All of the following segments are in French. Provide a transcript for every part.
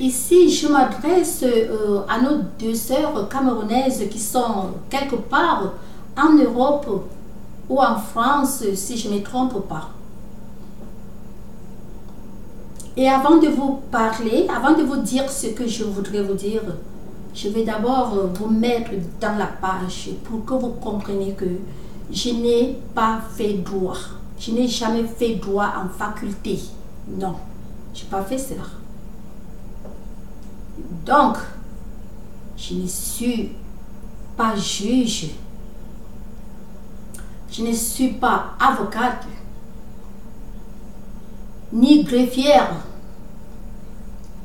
Ici, je m'adresse à nos deux sœurs camerounaises qui sont quelque part en Europe ou en France, si je ne me trompe pas. Et avant de vous parler, avant de vous dire ce que je voudrais vous dire, je vais d'abord vous mettre dans la page pour que vous compreniez que je n'ai pas fait droit. Je n'ai jamais fait droit en faculté. Non, je n'ai pas fait cela. Donc, je ne suis pas juge. Je ne suis pas avocate, ni greffière,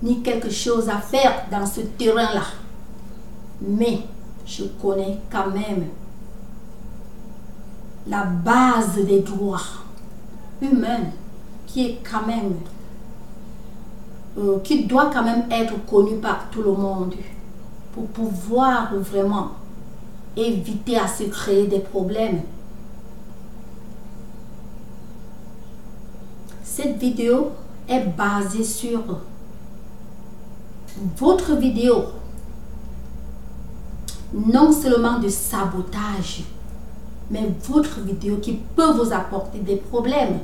ni quelque chose à faire dans ce terrain-là. Mais je connais quand même la base des droits humains qui est quand même qui doit quand même être connu par tout le monde pour pouvoir vraiment éviter à se créer des problèmes. Cette vidéo est basée sur votre vidéo, non seulement de sabotage, mais votre vidéo qui peut vous apporter des problèmes.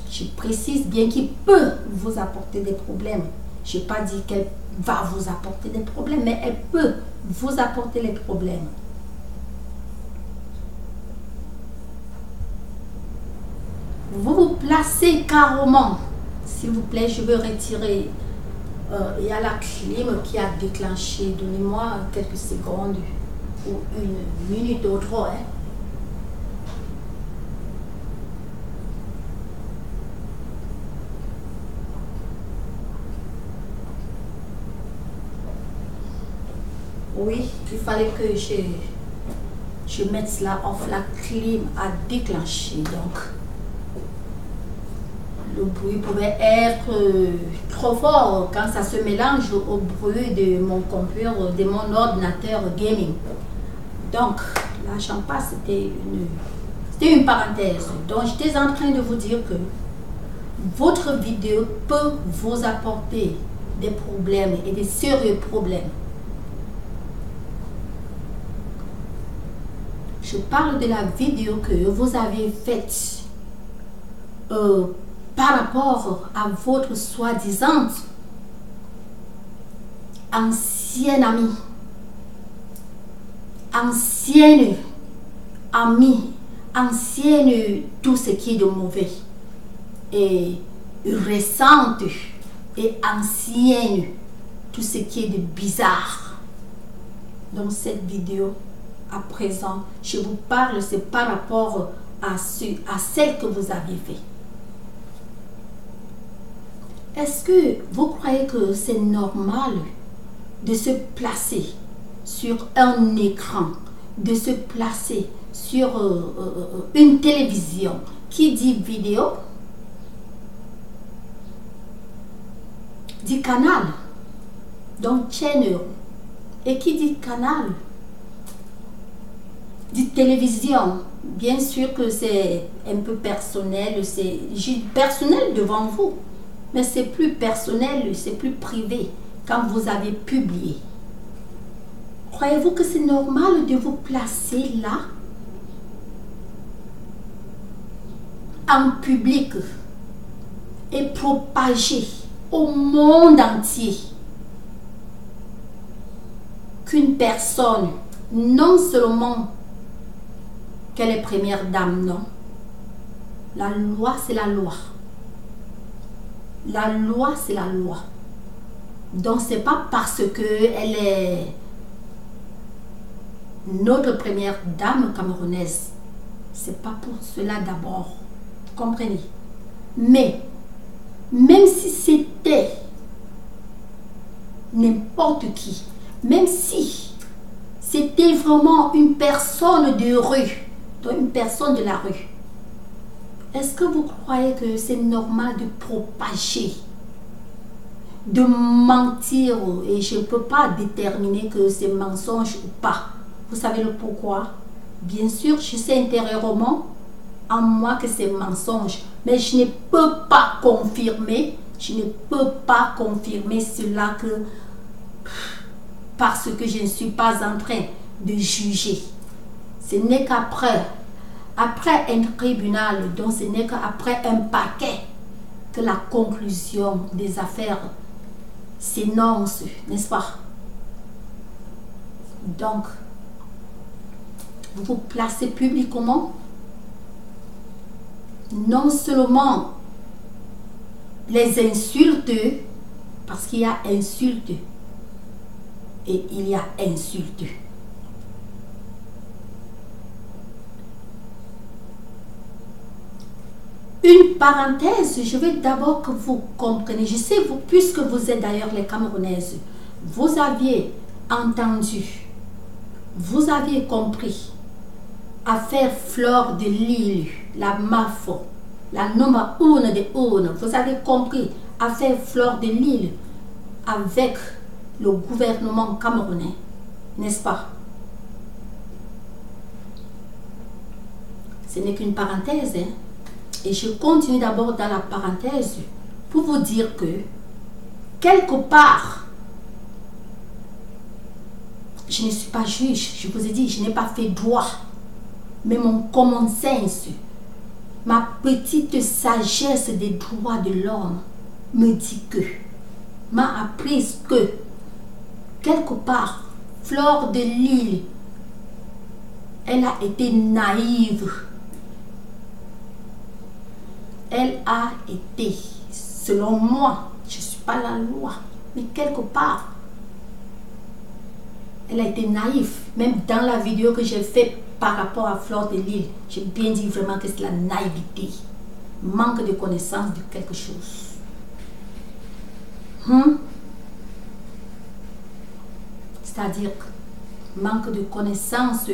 Je précise bien qu'il peut vous apporter des problèmes. Je n'ai pas dit qu'elle va vous apporter des problèmes, mais elle peut vous apporter les problèmes. Vous vous placez carrément. S'il vous plaît, je veux retirer. Il y a la clim qui a déclenché. Donnez-moi quelques secondes ou une minute ou trop. Hein. Oui, il fallait que je mette cela off. La clim a déclenché. Donc, le bruit pouvait être trop fort quand ça se mélange au bruit de mon computer, de mon ordinateur gaming. Donc, là, j'en passe, c'était une parenthèse. Donc, j'étais en train de vous dire que votre vidéo peut vous apporter des problèmes et des sérieux problèmes. Je parle de la vidéo que vous avez faite par rapport à votre soi-disant ancienne amie, ancienne amie, ancienne tout ce qui est de mauvais, et récente et ancienne tout ce qui est de bizarre. Donc cette vidéo, à présent, je vous parle, c'est par rapport à celle que vous avez fait. Est-ce que vous croyez que c'est normal de se placer sur un écran, de se placer sur une télévision qui dit vidéo, dit canal, donc channel, et qui dit canal, dit télévision? Bien sûr que c'est un peu personnel, c'est personnel devant vous. Mais c'est plus personnel, c'est plus privé quand vous avez publié. Croyez-vous que c'est normal de vous placer là, en public, et propager au monde entier qu'une personne, non seulement qu'elle est première dame, non. La loi, c'est la loi. La loi, c'est la loi. Donc, ce n'est pas parce qu'elle est notre première dame camerounaise. Ce n'est pas pour cela d'abord. Vous comprenez? Mais, même si c'était n'importe qui, même si c'était vraiment une personne de rue, donc une personne de la rue, est-ce que vous croyez que c'est normal de propager, de mentir? Et je ne peux pas déterminer que c'est mensonge ou pas. Vous savez le pourquoi? Bien sûr, je sais intérieurement en moi que c'est mensonge, mais je ne peux pas confirmer, cela que parce que je ne suis pas en train de juger. Ce n'est qu'après un tribunal, donc ce n'est qu'après un paquet que la conclusion des affaires s'énonce, n'est-ce pas? Donc, vous vous placez publiquement, non seulement les insultes, parce qu'il y a insultes et il y a insultes. Une parenthèse, je veux d'abord que vous compreniez, je sais, vous, puisque vous êtes d'ailleurs les Camerounaises, vous aviez entendu, vous aviez compris, affaire Fleur de Lille, la MAFO, la numéro 1 de 1, vous avez compris, affaire Fleur de Lille avec le gouvernement camerounais, n'est-ce pas? Ce n'est qu'une parenthèse, hein? Et je continue d'abord dans la parenthèse pour vous dire que quelque part, je ne suis pas juge, je vous ai dit, je n'ai pas fait droit, mais mon common sense, ma petite sagesse des droits de l'homme me dit que, m'a appris que, quelque part, Fleur de Lille, elle a été naïve. Elle a été, selon moi, je ne suis pas la loi, mais quelque part, elle a été naïve. Même dans la vidéo que j'ai faite par rapport à Fleur de Lille, j'ai bien dit vraiment que c'est la naïveté, manque de connaissance de quelque chose. C'est-à-dire manque de connaissance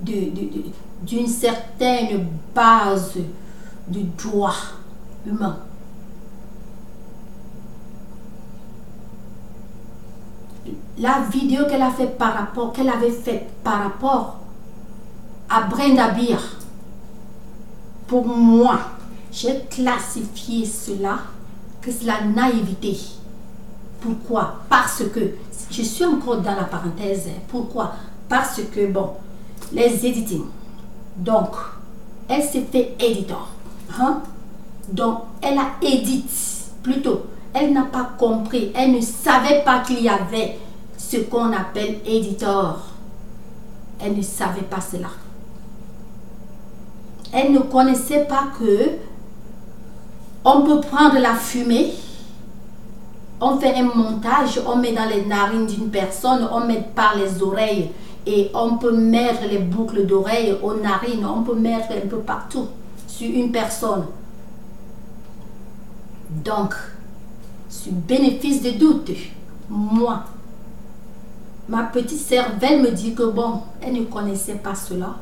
d'une certaine base du droit humain. La vidéo qu'elle a fait qu'elle avait faite par rapport à Brenda Beer, pour moi, j'ai classifié cela que c'est la naïveté. Pourquoi? Parce que, je suis encore dans la parenthèse, pourquoi? Parce que, bon, les editing, donc, elle s'est fait éditeur. Donc, elle a édité, plutôt, elle n'a pas compris, elle ne savait pas qu'il y avait ce qu'on appelle éditeur. Elle ne savait pas cela. Elle ne connaissait pas que on peut prendre la fumée, on fait un montage, on met dans les narines d'une personne, on met par les oreilles et on peut mettre les boucles d'oreilles aux narines, on peut mettre un peu partout sur une personne. Donc, sur bénéfice de doute, moi, ma petite cervelle me dit que bon, elle ne connaissait pas cela.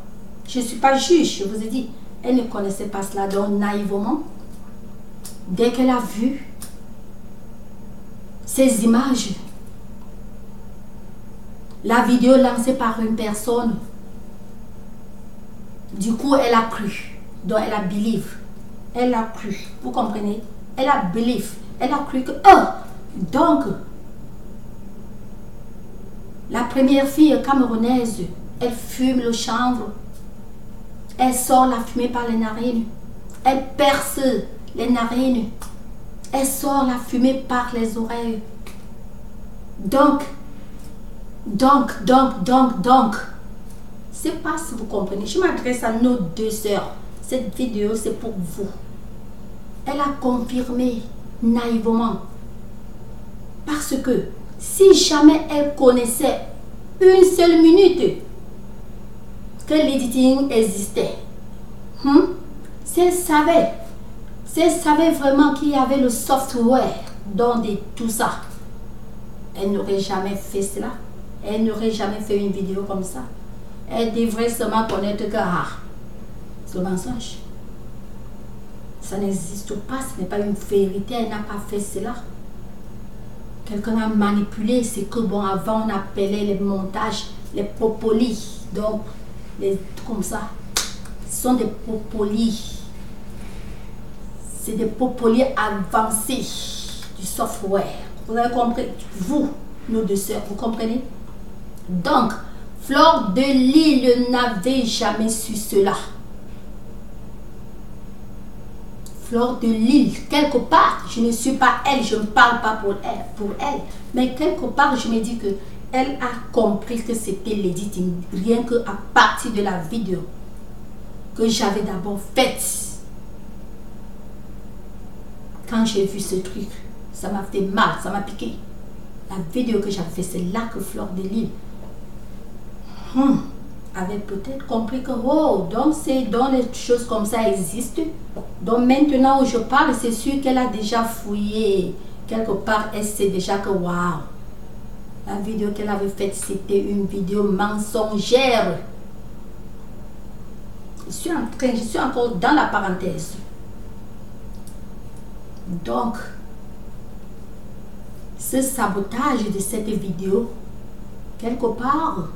Je ne suis pas juge, je vous ai dit, elle ne connaissait pas cela. Donc, naïvement, dès qu'elle a vu ces images, la vidéo lancée par une personne, du coup, elle a cru. Donc, elle a believe. Elle a cru. Vous comprenez? Elle a believe. Elle a cru que, donc, la première fille camerounaise, elle fume le chanvre. Elle sort la fumée par les narines. Elle perce les narines. Elle sort la fumée par les oreilles. Donc, c'est pas si vous comprenez. Je m'adresse à nos deux sœurs. Cette vidéo, c'est pour vous. Elle a confirmé naïvement. Parce que si jamais elle connaissait une seule minute que l'editing existait, si elle savait vraiment qu'il y avait le software dans tout ça, elle n'aurait jamais fait cela. Elle n'aurait jamais fait une vidéo comme ça. Elle devrait seulement connaître que c'est le mensonge. Ça n'existe pas, ce n'est pas une vérité, elle n'a pas fait cela. Quelqu'un a manipulé, c'est que bon, avant on appelait les montages, les propolis, donc comme ça. sont des popolis. C'est des popolis avancés du software. Vous avez compris? Vous, nos deux sœurs, vous comprenez? Donc, Fleur de Lys n'avait jamais su cela. Fleur de Lys, quelque part, je ne suis pas elle, je ne parle pas pour elle, mais quelque part, je me dis que elle a compris que c'était l'éditing, rien que à partir de la vidéo que j'avais d'abord faite. Quand j'ai vu ce truc, ça m'a fait mal, ça m'a piqué. La vidéo que j'avais fait, c'est là que Fleur de Lys avait peut-être compris que oh, donc c'est dans les choses comme ça existent. Donc maintenant où je parle, c'est sûr qu'elle a déjà fouillé quelque part. Elle sait déjà que waouh, la vidéo qu'elle avait faite, c'était une vidéo mensongère. Je suis encore dans la parenthèse. Donc, ce sabotage de cette vidéo, quelque part,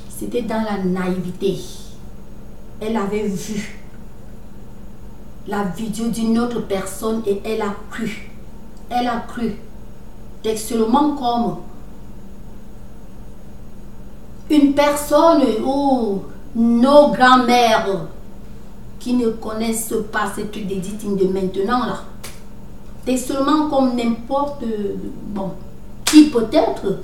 c'était dans la naïveté. Elle avait vu la vidéo d'une autre personne et elle a cru. Elle a cru. Seulement comme une personne ou nos grands-mères qui ne connaissent pas ce truc d'éditing de maintenant là. C'est seulement comme n'importe, bon, qui peut-être,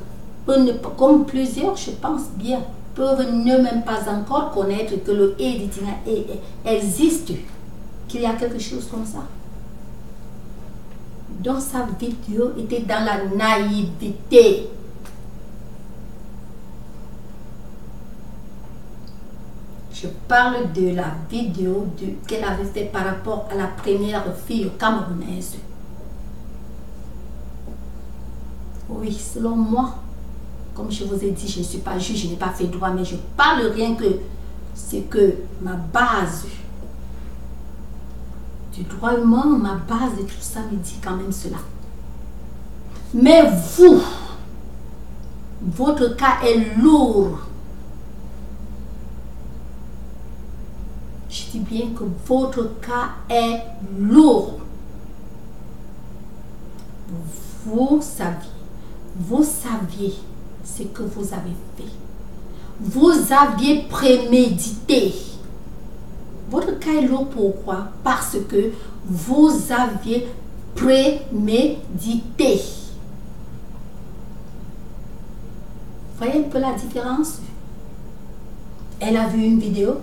comme plusieurs, je pense bien, peuvent ne même pas encore connaître que le editing existe, qu'il y a quelque chose comme ça. Dans sa vidéo, était dans la naïveté. Je parle de la vidéo qu'elle avait fait par rapport à la première fille camerounaise. Oui, selon moi, comme je vous ai dit, je ne suis pas juge, je n'ai pas fait droit, mais je parle rien que c'est que ma base du droit humain, ma base de tout ça me dit quand même cela. Mais vous, votre cas est lourd. Je dis bien que votre cas est lourd. Vous saviez ce que vous avez fait. Vous aviez prémédité. Votre cas est lourd, pourquoi? Parce que vous aviez prémédité. Voyez un peu la différence? Elle a vu une vidéo.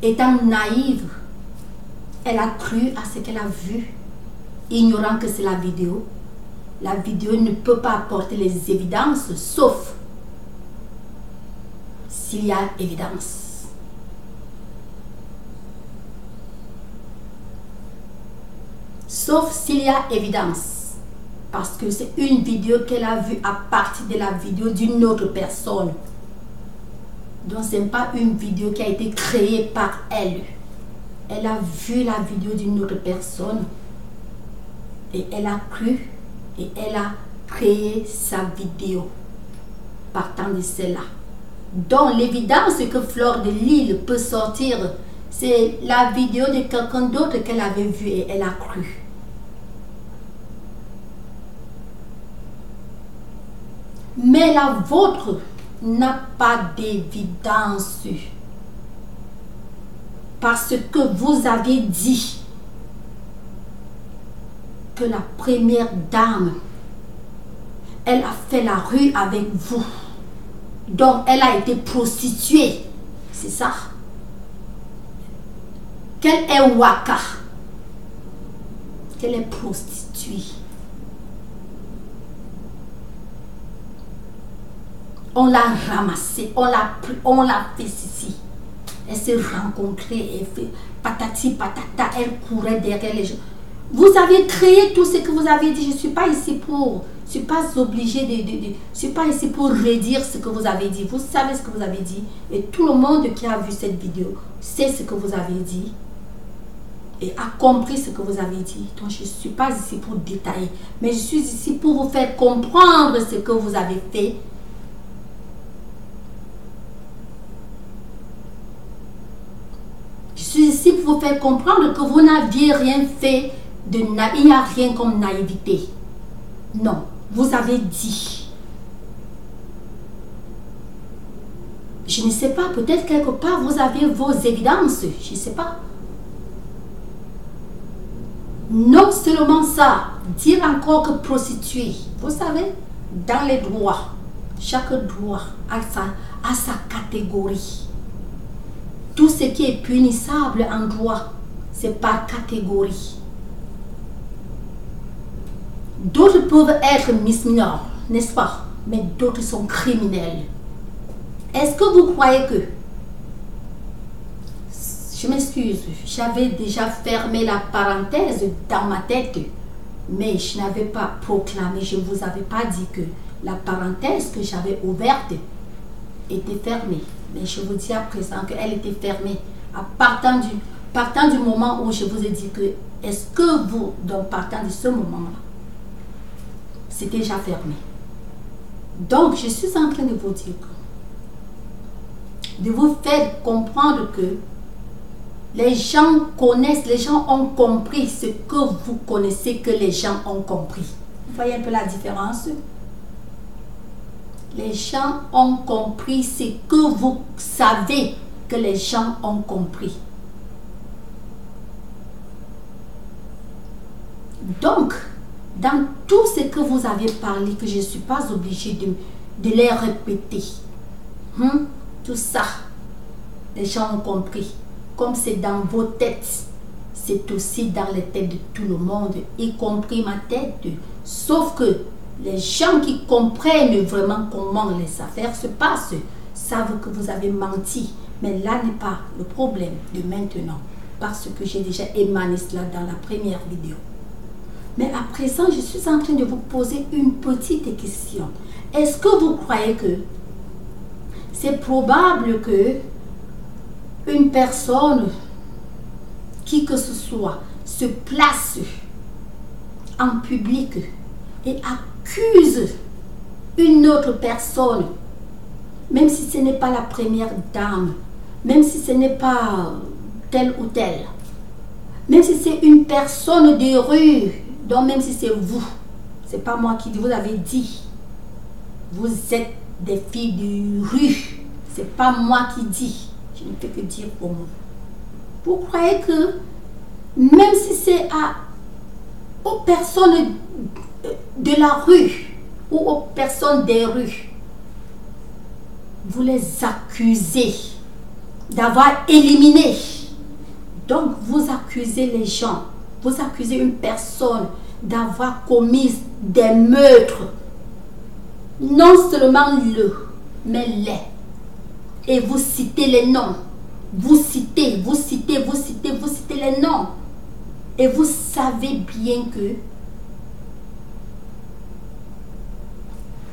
Étant naïve, elle a cru à ce qu'elle a vu, ignorant que c'est la vidéo. La vidéo ne peut pas apporter les évidences, sauf s'il y a évidence. Sauf s'il y a évidence. Parce que c'est une vidéo qu'elle a vue à partir de la vidéo d'une autre personne. Donc ce n'est pas une vidéo qui a été créée par elle. Elle a vu la vidéo d'une autre personne et elle a cru et elle a créé sa vidéo partant de cela. Donc l'évidence que Fleur de Lys peut sortir, c'est la vidéo de quelqu'un d'autre qu'elle avait vue et elle a cru. Mais la vôtre n'a pas d'évidence parce que vous avez dit que la première dame, elle a fait la rue avec vous, donc elle a été prostituée, c'est ça? Qu'elle est waka, qu'elle est prostituée. On l'a ramassée, on l'a pris, on l'a fait ici. Elle s'est rencontrée, elle fait patati patata, elle courait derrière les gens. Vous avez créé tout ce que vous avez dit. Je ne suis pas ici pour, je ne suis pas obligée je ne suis pas ici pour redire ce que vous avez dit. Vous savez ce que vous avez dit. Et tout le monde qui a vu cette vidéo sait ce que vous avez dit et a compris ce que vous avez dit. Donc je ne suis pas ici pour détailler, mais je suis ici pour vous faire comprendre ce que vous avez fait. vous faire comprendre que vous n'aviez rien fait, il n'y a rien comme naïveté. Non, vous avez dit. Je ne sais pas, peut-être quelque part vous avez vos évidences, je ne sais pas. Non seulement ça, dire encore que prostituée, vous savez, dans les droits, chaque droit a sa catégorie. Tout ce qui est punissable en droit, c'est par catégorie. D'autres peuvent être misdemeanors, n'est-ce pas? Mais d'autres sont criminels. Est-ce que vous croyez que... Je m'excuse, j'avais déjà fermé la parenthèse dans ma tête, mais je n'avais pas proclamé, je ne vous avais pas dit que la parenthèse que j'avais ouverte était fermée. Mais je vous dis à présent qu'elle était fermée. Partant du moment où je vous ai dit que, est-ce que vous, donc partant de ce moment-là, c'était déjà fermé. Donc, je suis en train de vous dire de vous faire comprendre que les gens connaissent, les gens ont compris ce que vous connaissez, que les gens ont compris. Vous voyez un peu la différence? Les gens ont compris ce que vous savez que les gens ont compris. Donc, dans tout ce que vous avez parlé, que je ne suis pas obligée de les répéter, tout ça, les gens ont compris. Comme c'est dans vos têtes, c'est aussi dans les têtes de tout le monde, y compris ma tête. Sauf que les gens qui comprennent vraiment comment les affaires se passent, savent que vous avez menti. Mais là n'est pas le problème de maintenant, parce que j'ai déjà émané cela dans la première vidéo. Mais à présent, je suis en train de vous poser une petite question. Est-ce que vous croyez que c'est probable que une personne, qui que ce soit, se place en public et accuse une autre personne, même si ce n'est pas la première dame, même si ce n'est pas telle ou telle, même si c'est une personne de rue, donc même si c'est vous, c'est pas moi qui vous avez dit, vous êtes des filles de rue, c'est pas moi qui dis. Je ne peux que dire pour vous. Vous croyez que même si c'est aux personnes de la rue ou aux personnes des rues, vous les accusez d'avoir éliminé. Donc vous accusez les gens, vous accusez une personne d'avoir commis des meurtres. Non seulement mais les. Et vous citez les noms. Vous citez les noms. Et vous savez bien que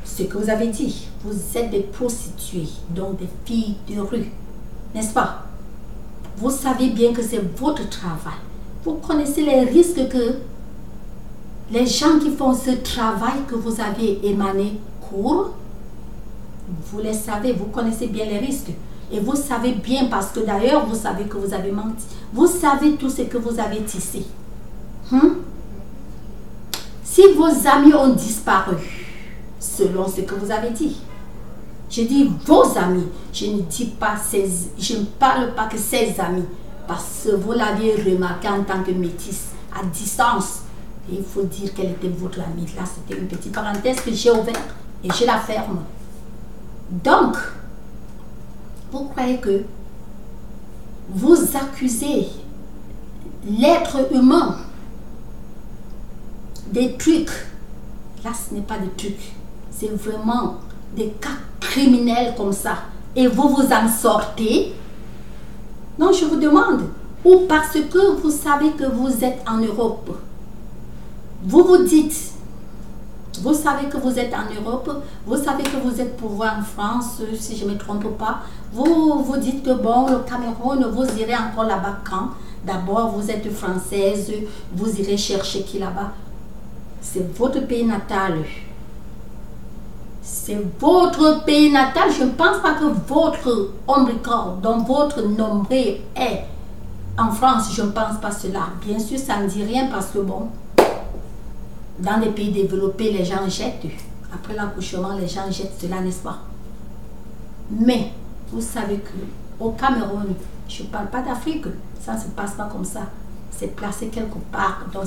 ce que vous avez dit, vous êtes des prostituées, donc des filles de rue, n'est-ce pas? Vous savez bien que c'est votre travail. Vous connaissez les risques que les gens qui font ce travail que vous avez émané courent. Vous les savez, vous connaissez bien les risques. Et vous savez bien, parce que d'ailleurs, vous savez que vous avez menti. Vous savez tout ce que vous avez tissé. Si vos amis ont disparu, selon ce que vous avez dit, je dis vos amis, je ne dis pas je ne parle pas que ses amis, parce que vous l'aviez remarqué en tant que métisse, à distance. Et il faut dire qu'elle était votre amie. Là, c'était une petite parenthèse que j'ai ouverte et je la ferme. Donc, vous croyez que vous accusez l'être humain des trucs. Là, ce n'est pas des trucs. C'est vraiment des cas criminels comme ça. Et vous vous en sortez. Non, je vous demande. Ou parce que vous savez que vous êtes en Europe. Vous vous dites, vous savez que vous êtes en Europe, vous savez que vous êtes pour voir en France, si je ne me trompe pas. Vous vous dites que bon, le Cameroun, vous irez encore là-bas quand? D'abord, vous êtes française, vous irez chercher qui là-bas? C'est votre pays natal. C'est votre pays natal. Je ne pense pas que votre ombricor, donc votre nombril est En France, je ne pense pas cela. Bien sûr, ça ne dit rien parce que bon, dans les pays développés, les gens jettent. Après l'accouchement, les gens jettent cela, n'est-ce pas? Mais, vous savez que au Cameroun, je ne parle pas d'Afrique, ça ne se passe pas comme ça. C'est placé quelque part. Donc,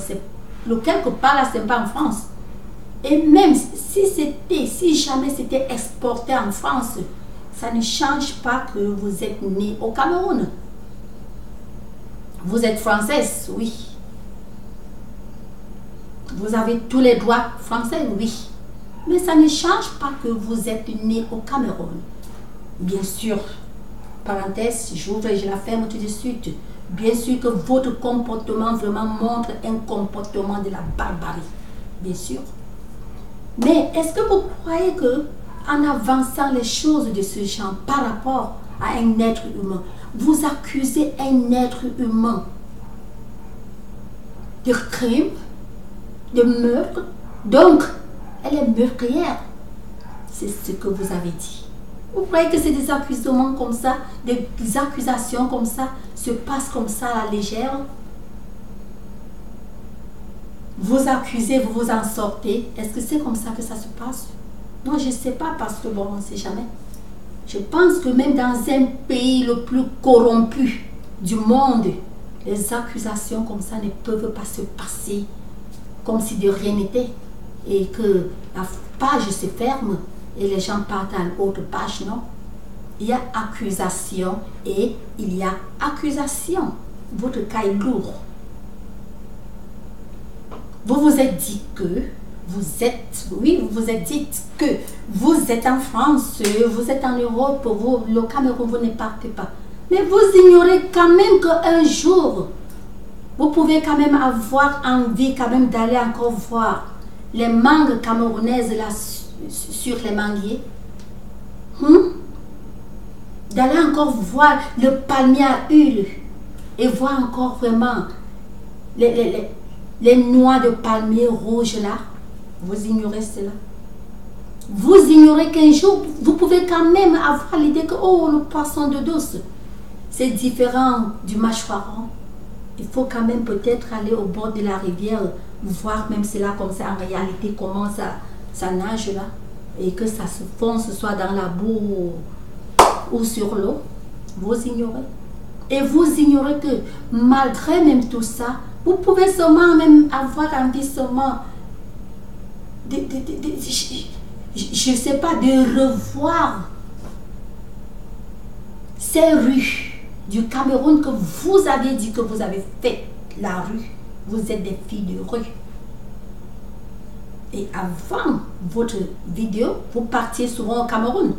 le quelque part là, c'est pas en France. Et même si jamais c'était exporté en France, ça ne change pas que vous êtes né au Cameroun. Vous êtes française, oui. Vous avez tous les droits français, oui. Mais ça ne change pas que vous êtes né au Cameroun. Bien sûr, parenthèse, j'ouvre et je la ferme tout de suite. Bien sûr que votre comportement vraiment montre un comportement de la barbarie. Bien sûr. Mais est-ce que vous croyez que en avançant les choses de ce genre par rapport à un être humain, vous accusez un être humain de crime, de meurtre? Donc, elle est meurtrière. C'est ce que vous avez dit. Vous croyez que c'est des accusations comme ça, des accusations comme ça se passent comme ça à la légère? Vous accusez, vous vous en sortez. Est-ce que c'est comme ça que ça se passe? Non, je ne sais pas parce que bon, on ne sait jamais. Je pense que même dans un pays le plus corrompu du monde, les accusations comme ça ne peuvent pas se passer comme si de rien n'était et que la page se ferme et les gens partent à une autre page, non? Il y a accusation et il y a accusation. Votre cas est lourd. Vous vous êtes dit que vous vous êtes dit que vous êtes en France, vous êtes en Europe, le Cameroun, vous ne partez pas. Mais vous ignorez quand même qu'un jour, vous pouvez quand même avoir envie quand même d'aller encore voir les mangues camerounaises là sur les manguiers. D'aller encore voir le palmier à huile et voir encore vraiment les noix de palmier rouges là. Vous ignorez cela. Vous ignorez qu'un jour, vous pouvez quand même avoir l'idée que oh, le poisson de douce, c'est différent du mâchoiron. Il faut quand même peut-être aller au bord de la rivière, voir même cela comme ça en réalité, comment ça nage là, et que ça se fonce soit dans la boue ou sur l'eau. Vous ignorez. Et vous ignorez que malgré même tout ça, vous pouvez seulement même avoir envie seulement je ne sais pas, de revoir ces rues du Cameroun que vous avez dit que vous avez fait la rue. Vous êtes des filles de rue. Et avant votre vidéo, vous partiez souvent au Cameroun.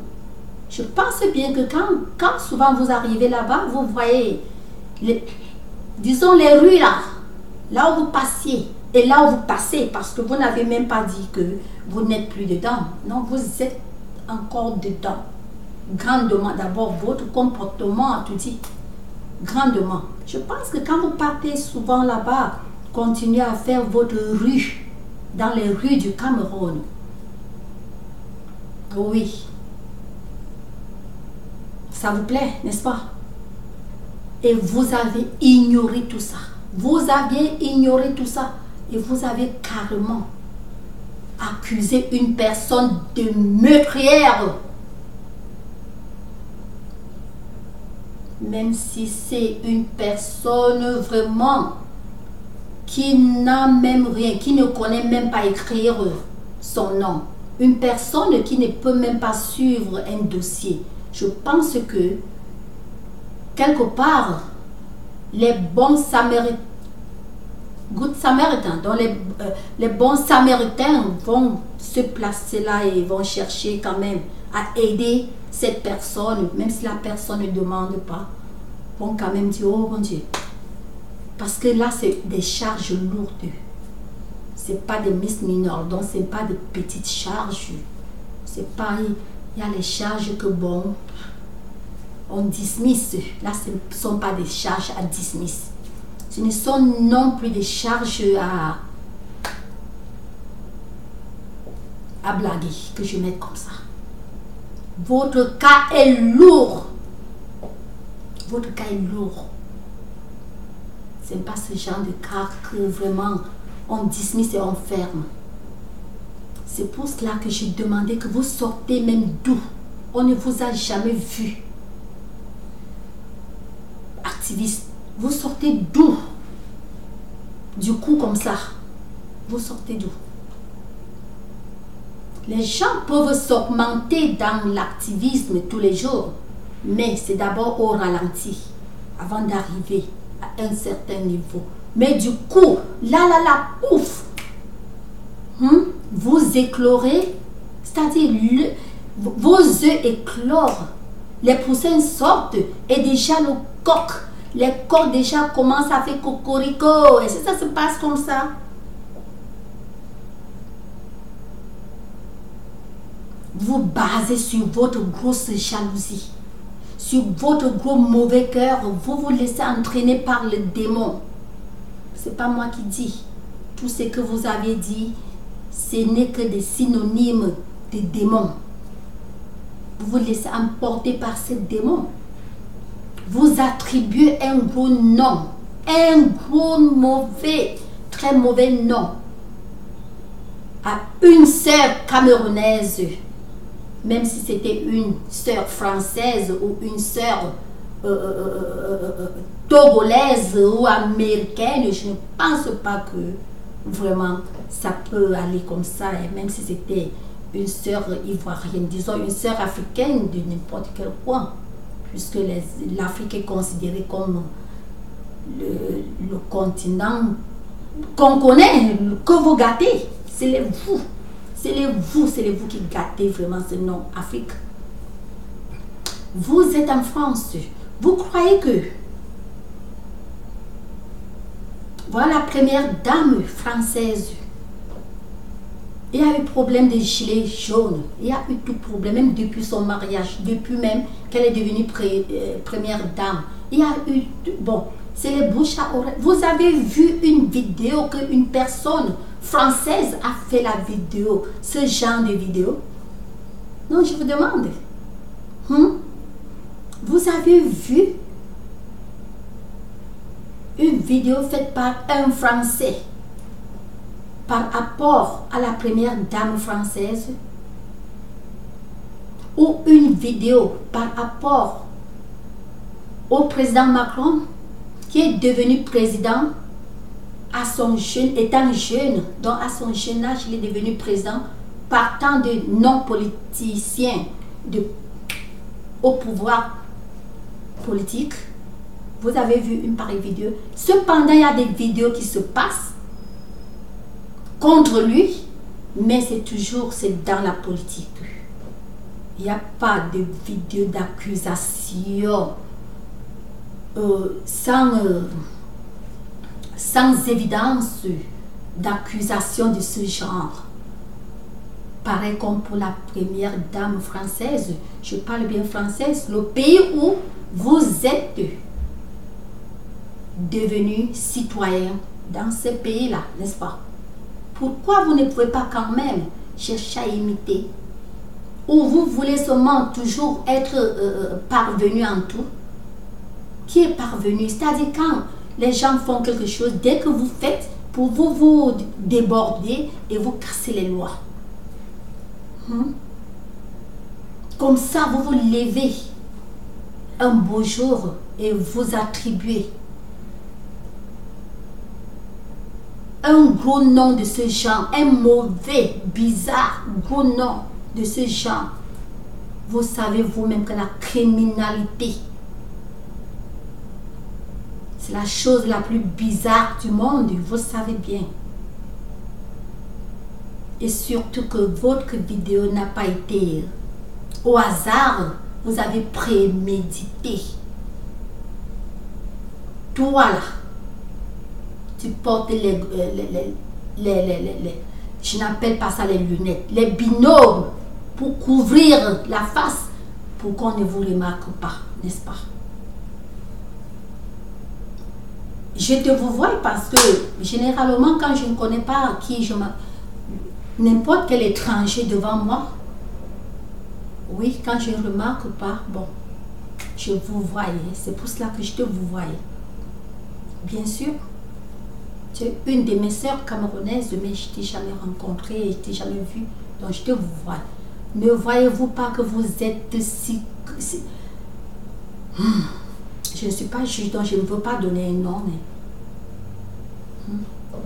Je pense bien que quand souvent vous arrivez là-bas, vous voyez, disons les rues là où vous passiez. Et là où vous passez, parce que vous n'avez même pas dit que vous n'êtes plus dedans. Non, vous êtes encore dedans. Grandement. D'abord, votre comportement a tout dit. Grandement. Je pense que quand vous partez souvent là-bas, continuez à faire votre rue dans les rues du Cameroun. Oui. Ça vous plaît, n'est-ce pas? Et vous avez ignoré tout ça. Vous aviez ignoré tout ça. Et vous avez carrément accusé une personne de meurtrière. Même si c'est une personne vraiment qui n'a même rien, qui ne connaît même pas écrire son nom. Une personne qui ne peut même pas suivre un dossier. Je pense que quelque part, les bons Samaritains, Good Samaritan, dont les bons Samaritains vont se placer là et vont chercher quand même à aider cette personne, même si la personne ne demande pas, vont quand même dire, oh mon Dieu. Parce que là, c'est des charges lourdes. Ce n'est pas des misdemeanors, donc ce n'est pas des petites charges. C'est pas, il y a les charges que bon, on dismiss. Là, ce ne sont pas des charges à dismiss. Ce ne sont non plus des charges à blaguer, que je mette comme ça. Votre cas est lourd. Votre cas est lourd. C'est pas ce genre de cas que vraiment on dismiss et on ferme. C'est pour cela que j'ai demandé que vous sortez même d'où. On ne vous a jamais vu. Activiste, vous sortez d'où? Du coup comme ça, vous sortez d'où? Les gens peuvent s'augmenter dans l'activisme tous les jours, mais c'est d'abord au ralenti, avant d'arriver à un certain niveau. Mais du coup, là, ouf, vous éclorez, c'est-à-dire vos œufs éclorent, les poussins sortent et déjà le coq, les coqs déjà commencent à faire cocorico. Et ça se passe comme ça. Vous basez sur votre grosse jalousie, sur votre gros mauvais cœur. Vous vous laissez entraîner par le démon. C'est pas moi qui dis. Tout ce que vous avez dit, ce n'est que des synonymes de démon. Vous vous laissez emporter par ce démon. Vous attribuez un gros nom, un gros mauvais, très mauvais nom à une sœur camerounaise. Même si c'était une sœur française ou une sœur togolaise ou américaine, je ne pense pas que vraiment ça peut aller comme ça. Et même si c'était une sœur ivoirienne, disons une sœur africaine de n'importe quel coin, puisque l'Afrique est considérée comme le continent qu'on connaît, que vous gâtez. C'est vous. C'est vous qui gâtez vraiment ce nom Afrique. Vous êtes en France. Vous croyez que voilà la première dame française. Il y a eu problème des gilets jaunes. Il y a eu tout problème, même depuis son mariage, depuis même qu'elle est devenue première dame. Il y a eu, bon, c'est les bouches à oreille. Vous avez vu une vidéo qu'une personne française a fait la vidéo, ce genre de vidéo? Non, je vous demande. Vous avez vu une vidéo faite par un Français par rapport à la première dame française? Ou une vidéo par rapport au président Macron qui est devenu président à son jeune, étant jeune, donc à son jeune âge, il est devenu président, partant de non-politiciens au pouvoir politique. Vous avez vu une pareille vidéo. Cependant, il y a des vidéos qui se passent contre lui, mais c'est dans la politique. Il n'y a pas de vidéo d'accusation sans évidence d'accusation de ce genre. Pareil comme pour la première dame française, je parle bien française, le pays où vous êtes devenu citoyen dans ce pays-là, n'est-ce pas? Pourquoi vous ne pouvez pas quand même chercher à imiter? Ou vous voulez seulement toujours être parvenu en tout? Qui est parvenu? C'est-à-dire quand les gens font quelque chose, dès que vous faites, pour vous déborder et vous casser les lois. Comme ça, vous vous levez un beau jour et vous attribuez un gros nom de ce genre, un mauvais, bizarre, gros nom de ce genre. Vous savez vous-même que la criminalité, c'est la chose la plus bizarre du monde, vous savez bien. Et surtout que votre vidéo n'a pas été au hasard, vous avez prémédité. Toi là, tu portes je n'appelle pas ça les lunettes, les binômes pour couvrir la face, pour qu'on ne vous remarque pas, n'est-ce pas? Je te vous vois parce que généralement quand je ne connais pas qui n'importe quel étranger devant moi, oui, quand je ne remarque pas, bon, je vous voyais, c'est pour cela que je te vous voyais. Bien sûr. Tu es une de mes sœurs camerounaises, mais je ne t'ai jamais rencontrée, je ne t'ai jamais vue. Donc je te vois. Ne voyez-vous pas que vous êtes si... Je ne suis pas juge, donc je ne veux pas donner un nom. Mais...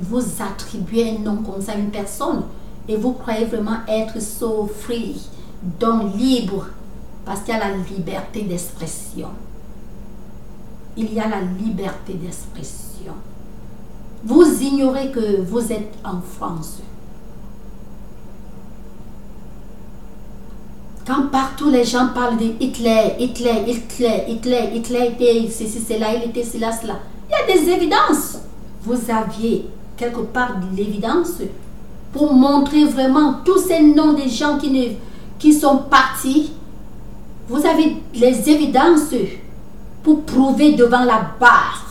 Vous attribuez un nom comme ça à une personne et vous croyez vraiment être so free, donc libre, parce qu'il y a la liberté d'expression. Il y a la liberté d'expression. Vous ignorez que vous êtes en France. Quand partout les gens parlent de Hitler, était ceci, cela, il était cela, cela. Il y a des évidences. Vous aviez quelque part de l'évidence pour montrer vraiment tous ces noms des gens qui sont partis. Vous avez les évidences pour prouver devant la barre.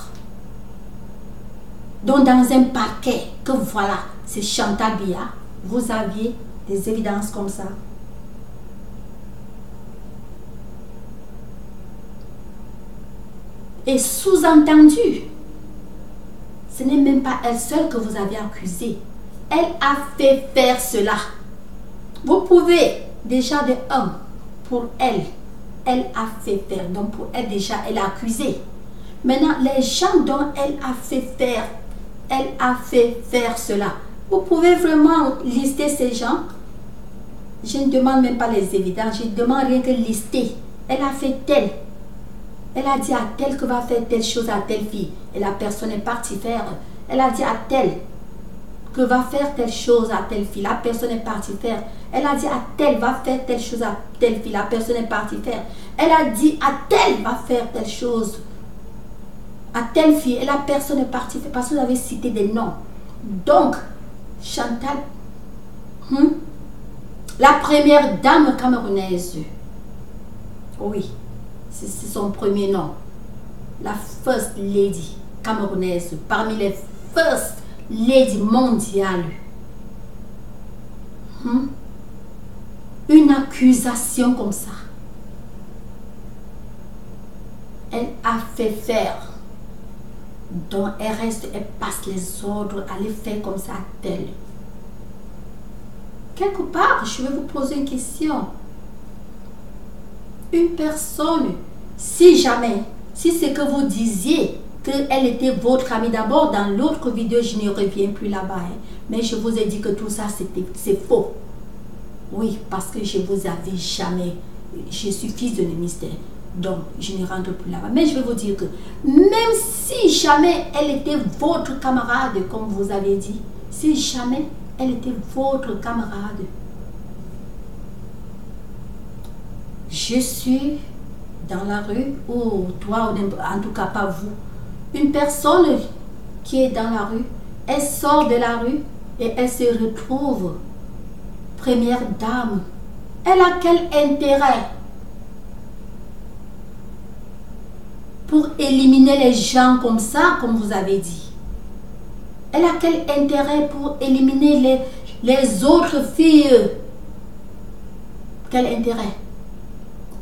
Donc dans un paquet que voilà, c'est Chantal Biya, vous aviez des évidences comme ça. Et sous-entendu, ce n'est même pas elle seule que vous avez accusée. Elle a fait faire cela. Vous pouvez déjà de un, pour elle, elle a fait faire. Donc pour elle déjà, elle a accusé. Maintenant, les gens dont elle a fait faire cela. Vous pouvez vraiment lister ces gens. Je ne demande même pas les évidences. Je ne demande rien que lister. Elle a fait tel. Elle a dit à telle que va faire telle chose à telle fille. Et la personne est partie faire. Elle a dit à telle que va faire telle chose à telle fille. La personne est partie faire. Elle a dit à telle va faire telle chose à telle fille. La personne est partie faire. Elle a dit à telle va faire telle chose à telle fille. Et la personne est partie faire. Parce que vous avez cité des noms. Donc, Chantal, la première dame camerounaise, oui, c'est son premier nom. La first lady camerounaise, parmi les first lady mondiales. Une accusation comme ça. Elle a fait faire. Donc elle reste, elle passe les ordres, allez faire comme ça à tel. Quelque part, je vais vous poser une question. Une personne, si jamais, si c'est que vous disiez qu'elle était votre amie, d'abord dans l'autre vidéo, je ne reviens plus là-bas, mais je vous ai dit que tout ça c'est faux. Oui, parce que je vous avais jamais, je suis fils de mystère, donc je ne rentre plus là-bas. Mais je vais vous dire que même si jamais elle était votre camarade, comme vous avez dit, si jamais elle était votre camarade, je suis dans la rue, ou toi, en tout cas pas vous, une personne qui est dans la rue, elle sort de la rue et elle se retrouve première dame. Elle a quel intérêt pour éliminer les gens comme ça, comme vous avez dit? Elle a quel intérêt pour éliminer les autres filles? Quel intérêt?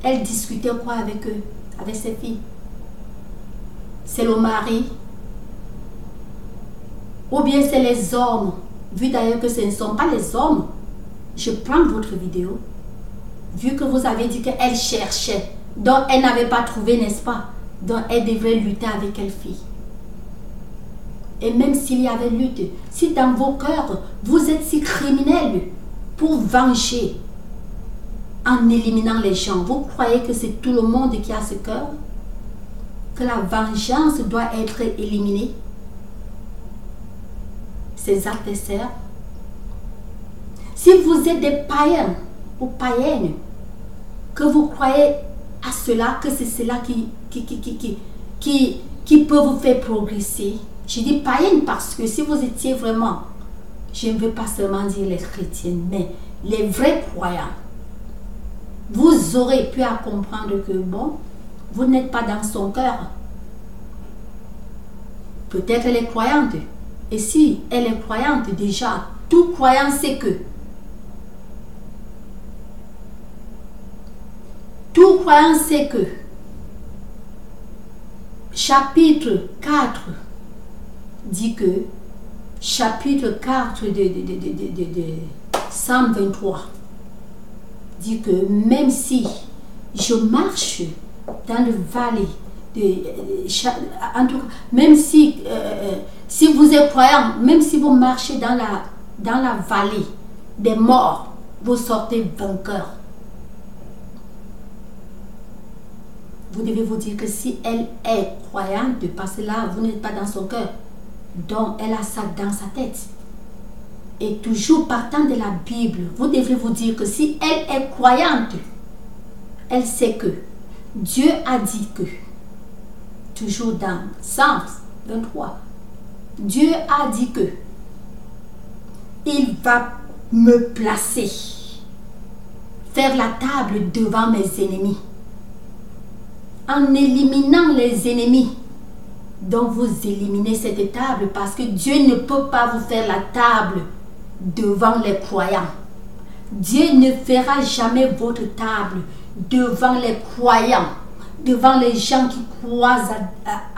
Elle discutait quoi avec eux, avec ses filles? C'est le mari? Ou bien c'est les hommes? Vu d'ailleurs que ce ne sont pas les hommes. Je prends votre vidéo. Vu que vous avez dit qu'elle cherchait, donc elle n'avait pas trouvé, n'est-ce pas? Donc elle devrait lutter avec quelle fille? Et même s'il y avait lutte, si dans vos cœurs, vous êtes si criminels pour venger en éliminant les gens, vous croyez que c'est tout le monde qui a ce cœur? Que la vengeance doit être éliminée? Ses adversaires? Si vous êtes des païens ou païennes, que vous croyez à cela, que c'est cela qui peut vous faire progresser. Je dis païenne parce que si vous étiez vraiment, je ne veux pas seulement dire les chrétiens, mais les vrais croyants, vous aurez pu à comprendre que bon, vous n'êtes pas dans son cœur. Peut-être elle est croyante. Et si elle est croyante, déjà, tout croyant sait que tout croyant sait que chapitre 4 dit que, chapitre 4 de Psaume 23, dit que même si je marche dans le vallée, en tout cas, même si, si vous êtes croyant, même si vous marchez dans la vallée des morts, vous sortez vainqueur. Vous devez vous dire que si elle est croyante, parce que là, vous n'êtes pas dans son cœur, donc elle a ça dans sa tête. Et toujours partant de la Bible, vous devez vous dire que si elle est croyante, elle sait que Dieu a dit que, toujours dans Psaume 23, Dieu a dit que il va me placer, faire la table devant mes ennemis. En éliminant les ennemis, donc vous éliminez cette table, parce que Dieu ne peut pas vous faire la table devant les croyants. Dieu ne fera jamais votre table devant les croyants, devant les gens qui croient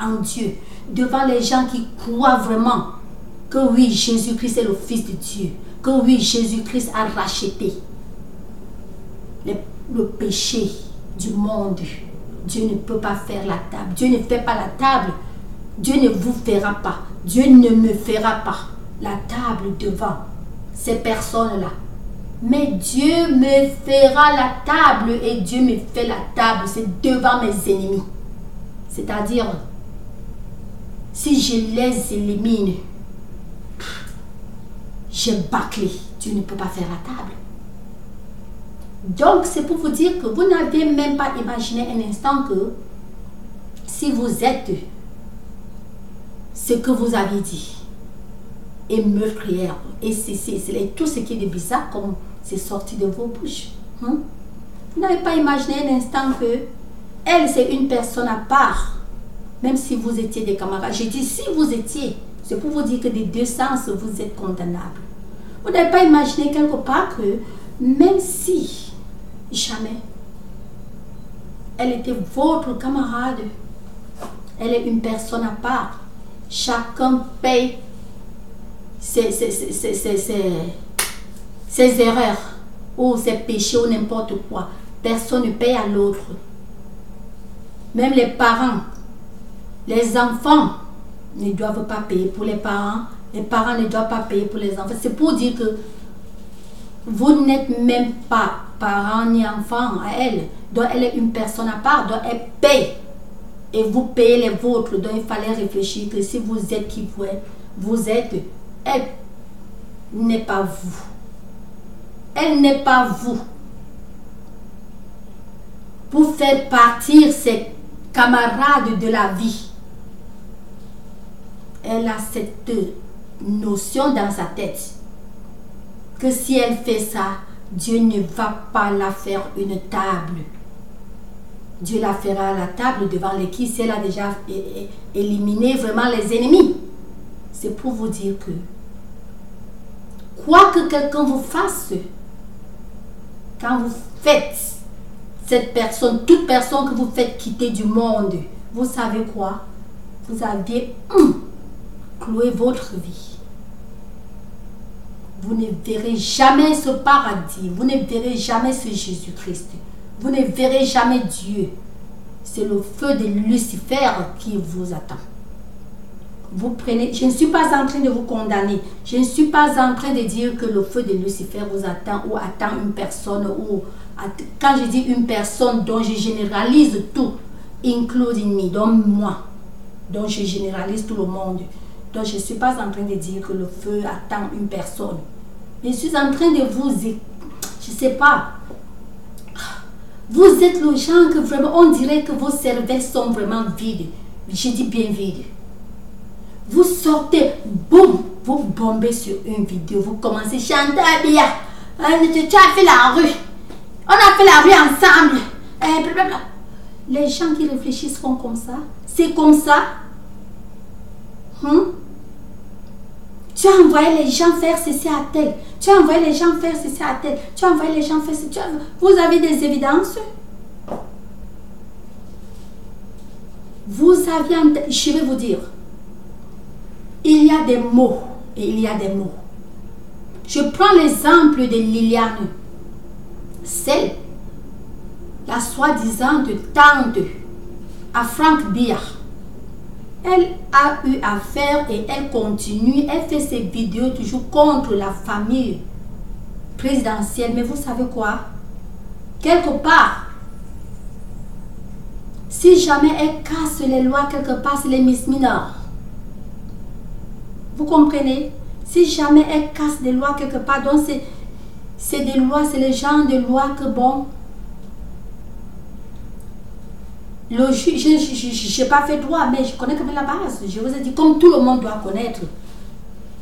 en Dieu, devant les gens qui croient vraiment que oui, Jésus-Christ est le Fils de Dieu, que oui, Jésus-Christ a racheté le péché du monde. Dieu ne peut pas faire la table. Dieu ne fait pas la table. Dieu ne vous fera pas. Dieu ne me fera pas la table devant ces personnes-là. Mais Dieu me fera la table, et Dieu me fait la table, c'est devant mes ennemis. C'est-à-dire, si je les élimine, j'ai bâclé. Dieu ne peut pas faire la table. Donc, c'est pour vous dire que vous n'avez même pas imaginé un instant que si vous êtes ce que vous avez dit, et meurtrière, et c'est tout ce qui est de bizarre comme c'est sorti de vos bouches. Vous n'avez pas imaginé un instant que elle, c'est une personne à part, même si vous étiez des camarades. J'ai dit si vous étiez, c'est pour vous dire que des deux sens, vous êtes condamnable. Vous n'avez pas imaginé quelque part que même si jamais elle était votre camarade, elle est une personne à part, chacun paye ses erreurs ou ses péchés ou n'importe quoi. Personne ne paye à l'autre. Même les parents, les enfants ne doivent pas payer pour les parents ne doivent pas payer pour les enfants. C'est pour dire que vous n'êtes même pas parents ni enfants à elle. Donc elle est une personne à part, donc elle paye. Et vous payez les vôtres. Donc il fallait réfléchir que si vous êtes qui vous êtes, elle n'est pas vous. Elle n'est pas vous. Pour faire partir ses camarades de la vie. Elle a cette notion dans sa tête que si elle fait ça, Dieu ne va pas la faire une table. Dieu la fera la table devant les qui, si elle a déjà éliminé vraiment les ennemis. C'est pour vous dire que quoi que quelqu'un vous fasse, quand vous faites cette personne, toute personne que vous faites quitter du monde, vous savez quoi? Vous avez cloué votre vie. Vous ne verrez jamais ce paradis. Vous ne verrez jamais ce Jésus-Christ. Vous ne verrez jamais Dieu. C'est le feu de Lucifer qui vous attend. Vous prenez, je ne suis pas en train de vous condamner. Je ne suis pas en train de dire que le feu de Lucifer vous attend ou attend une personne. Ou quand je dis une personne dont je généralise tout, including me, donc moi, dont je généralise tout le monde. Donc je ne suis pas en train de dire que le feu attend une personne. Mais je suis en train de vous, je ne sais pas, vous êtes le genre que vraiment, on dirait que vos cerveaux sont vraiment vides. Je dis bien vides. Vous sortez, boum, vous bombez sur une vidéo, vous commencez à chanter bien. Tu as fait la rue. On a fait la rue ensemble. Les gens qui réfléchissent font comme ça. C'est comme ça. Tu as envoyé les gens faire ceci à tel. Tu as envoyé les gens faire ceci à tel. Tu as envoyé les gens faire ceci. Vous avez des évidences. Vous aviez, je vais vous dire, il y a des mots et il y a des mots. Je prends l'exemple de Liliane, celle, la soi-disant tante à Franck Biya. Elle a eu affaire et elle continue, elle fait ses vidéos toujours contre la famille présidentielle. Mais vous savez quoi? Quelque part, si jamais elle casse les lois quelque part, c'est les mismineurs. Vous comprenez? Si jamais elle casse des lois quelque part, donc c'est des lois, c'est le genre de lois que bon, je n'ai pas fait droit, mais je connais quand même la base. Je vous ai dit, comme tout le monde doit connaître,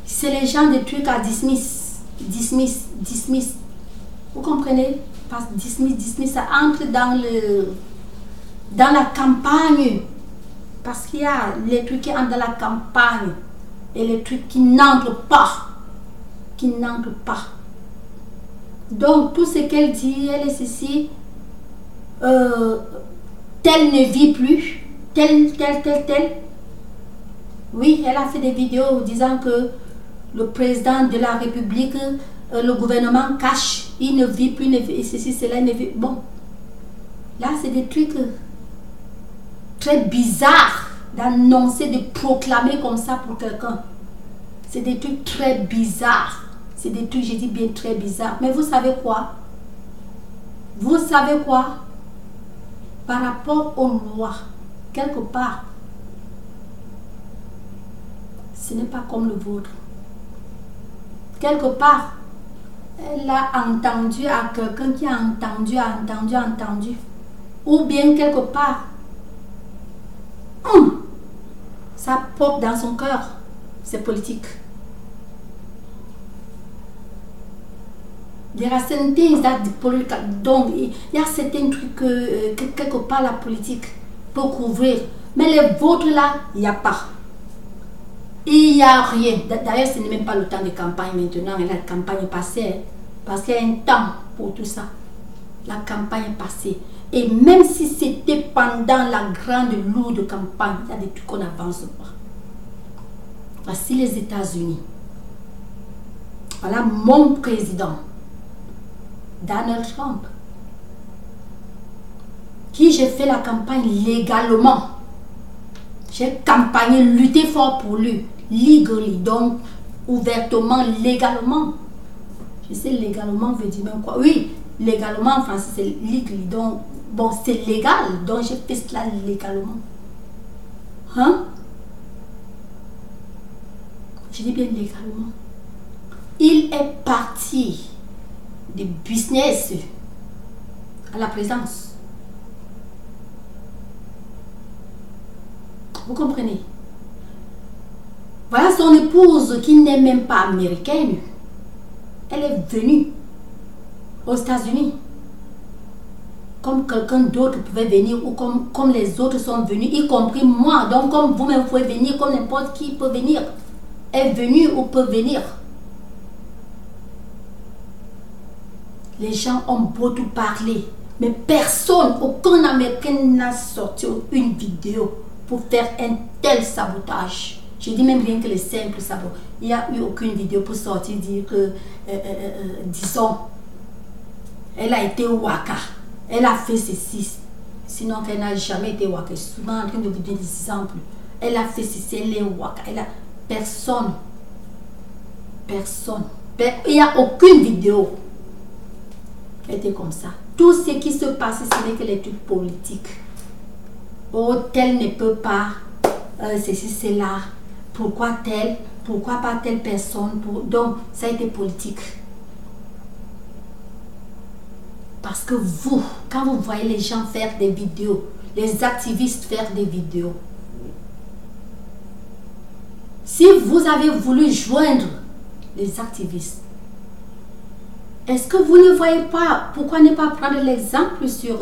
c'est les gens de trucs à dismiss. Vous comprenez? Parce que dismiss, ça entre dans la campagne. Parce qu'il y a les trucs qui entrent dans la campagne et les trucs qui n'entrent pas. Donc, tout ce qu'elle dit, elle est ceci. Tel ne vit plus, tel. Oui, elle a fait des vidéos disant que le président de la République, le gouvernement cache, il ne vit plus, ceci, cela, ne vit. Bon, là, c'est des trucs très bizarres d'annoncer, de proclamer comme ça pour quelqu'un. C'est des trucs très bizarres. C'est des trucs, je dis bien très bizarres. Mais vous savez quoi? Vous savez quoi? Par rapport aux lois, quelque part, ce n'est pas comme le vôtre. Quelque part, elle a entendu à quelqu'un qui a entendu. Ou bien quelque part, ça porte dans son cœur. C'est politique. There are certain things that the political, donc il y a certains trucs que quelque part la politique peut couvrir, mais les vôtres là, il n'y a pas. Il n'y a rien. D'ailleurs, ce n'est même pas le temps de campagne maintenant, la campagne est passée, parce qu'il y a un temps pour tout ça. La campagne est passée. Et même si c'était pendant la grande lourde campagne, il y a des trucs qu'on n'avance pas. Voici les États-Unis. Voilà mon président. Donald Trump, qui j'ai fait la campagne légalement. J'ai campagné, lutté fort pour lui, legally, donc ouvertement, légalement. Je sais légalement veut dire même quoi. Oui, légalement en français c'est legally, donc bon c'est légal, donc j'ai fait cela légalement. Hein? Je dis bien légalement. Il est parti de business à la présence. Vous comprenez? Voilà son épouse qui n'est même pas américaine. Elle est venue aux États-Unis. Comme quelqu'un d'autre pouvait venir ou comme les autres sont venus, y compris moi. Donc comme vous-même pouvez venir, comme n'importe qui peut venir. Est venu ou peut venir. Les gens ont beau tout parler, mais personne, aucun Américain n'a sorti une vidéo pour faire un tel sabotage. Je dis même rien que les simples sabotages. Il n'y a eu aucune vidéo pour sortir dire que, disons, elle a été waka, elle a fait ceci. Sinon qu'elle n'a jamais été waka. Je suis souvent en train de vous donner des exemples. Elle a fait ceci, elle est waka. Elle a personne. Il n'y a aucune vidéo. Était comme ça. Tout ce qui se passe, ce n'est que les trucs politiques. Oh, tel ne peut pas, ceci, cela. Pourquoi tel? Pourquoi pas telle personne? Donc, ça a été politique. Parce que vous, quand vous voyez les gens faire des vidéos, les activistes faire des vidéos, si vous avez voulu joindre les activistes, est-ce que vous ne voyez pas, pourquoi ne pas prendre l'exemple sur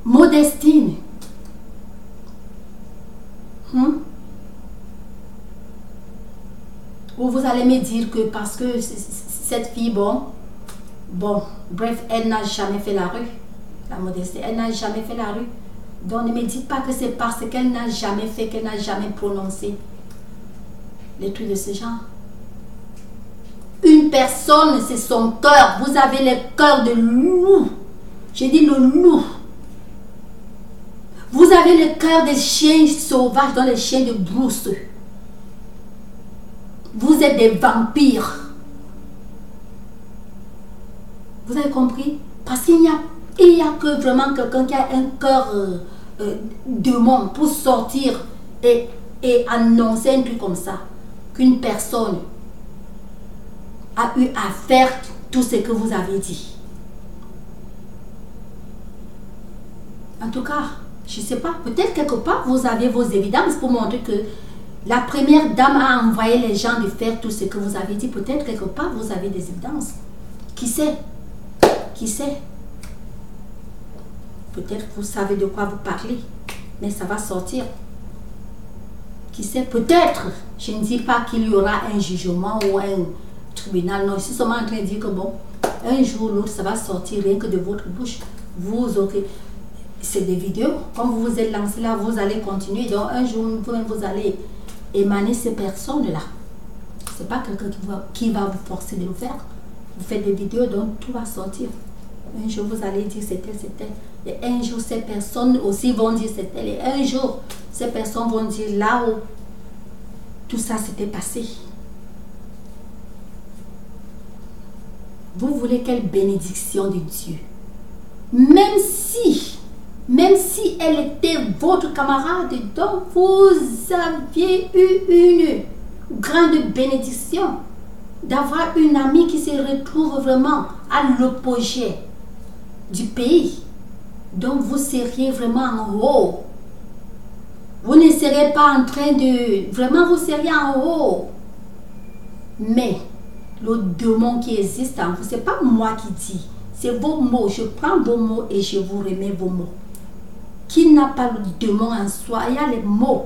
Modestine? Ou vous allez me dire que parce que cette fille, bon, bref, elle n'a jamais fait la rue. La Modestine, elle n'a jamais fait la rue. Donc ne me dites pas que c'est parce qu'elle n'a jamais fait, qu'elle n'a jamais prononcé les trucs de ce genre. Une personne, c'est son cœur. Vous avez le cœur de loup. J'ai dit le loup. Vous avez le cœur des chiens sauvages, dans les chiens de brousse. Vous êtes des vampires. Vous avez compris? Parce qu'il n'y a que vraiment quelqu'un qui a un cœur démon pour sortir et annoncer un truc comme ça. Qu'une personne a eu à faire tout ce que vous avez dit. En tout cas, je ne sais pas, peut-être quelque part vous avez vos évidences pour montrer que la première dame a envoyé les gens de faire tout ce que vous avez dit. Peut-être quelque part vous avez des évidences. Qui sait? Qui sait? Peut-être vous savez de quoi vous parlez, mais ça va sortir. Qui sait? Peut-être, je ne dis pas qu'il y aura un jugement ou un tribunal. Non, je suis seulement en train de dire que bon, un jour ou l'autre, ça va sortir rien que de votre bouche. Vous aurez... C'est des vidéos. Comme vous vous êtes lancé là, vous allez continuer. Donc un jour, vous allez émaner ces personnes-là. Ce n'est pas quelqu'un qui va vous forcer de le faire. Vous faites des vidéos, donc tout va sortir. Un jour, vous allez dire c'était. Et un jour, ces personnes aussi vont dire c'était. Et un jour, ces personnes vont dire là où tout ça s'était passé. Vous voulez quelle bénédiction de Dieu? Même si elle était votre camarade, donc vous aviez eu une grande bénédiction d'avoir une amie qui se retrouve vraiment à l'opposé du pays. Donc vous seriez vraiment en haut. Vous ne serez pas en train de... Vraiment, vous seriez en haut. Mais le démon qui existe en vous, ce n'est pas moi qui dis. C'est vos mots. Je prends vos mots et je vous remets vos mots. Qui n'a pas le démon en soi? Il y a les mots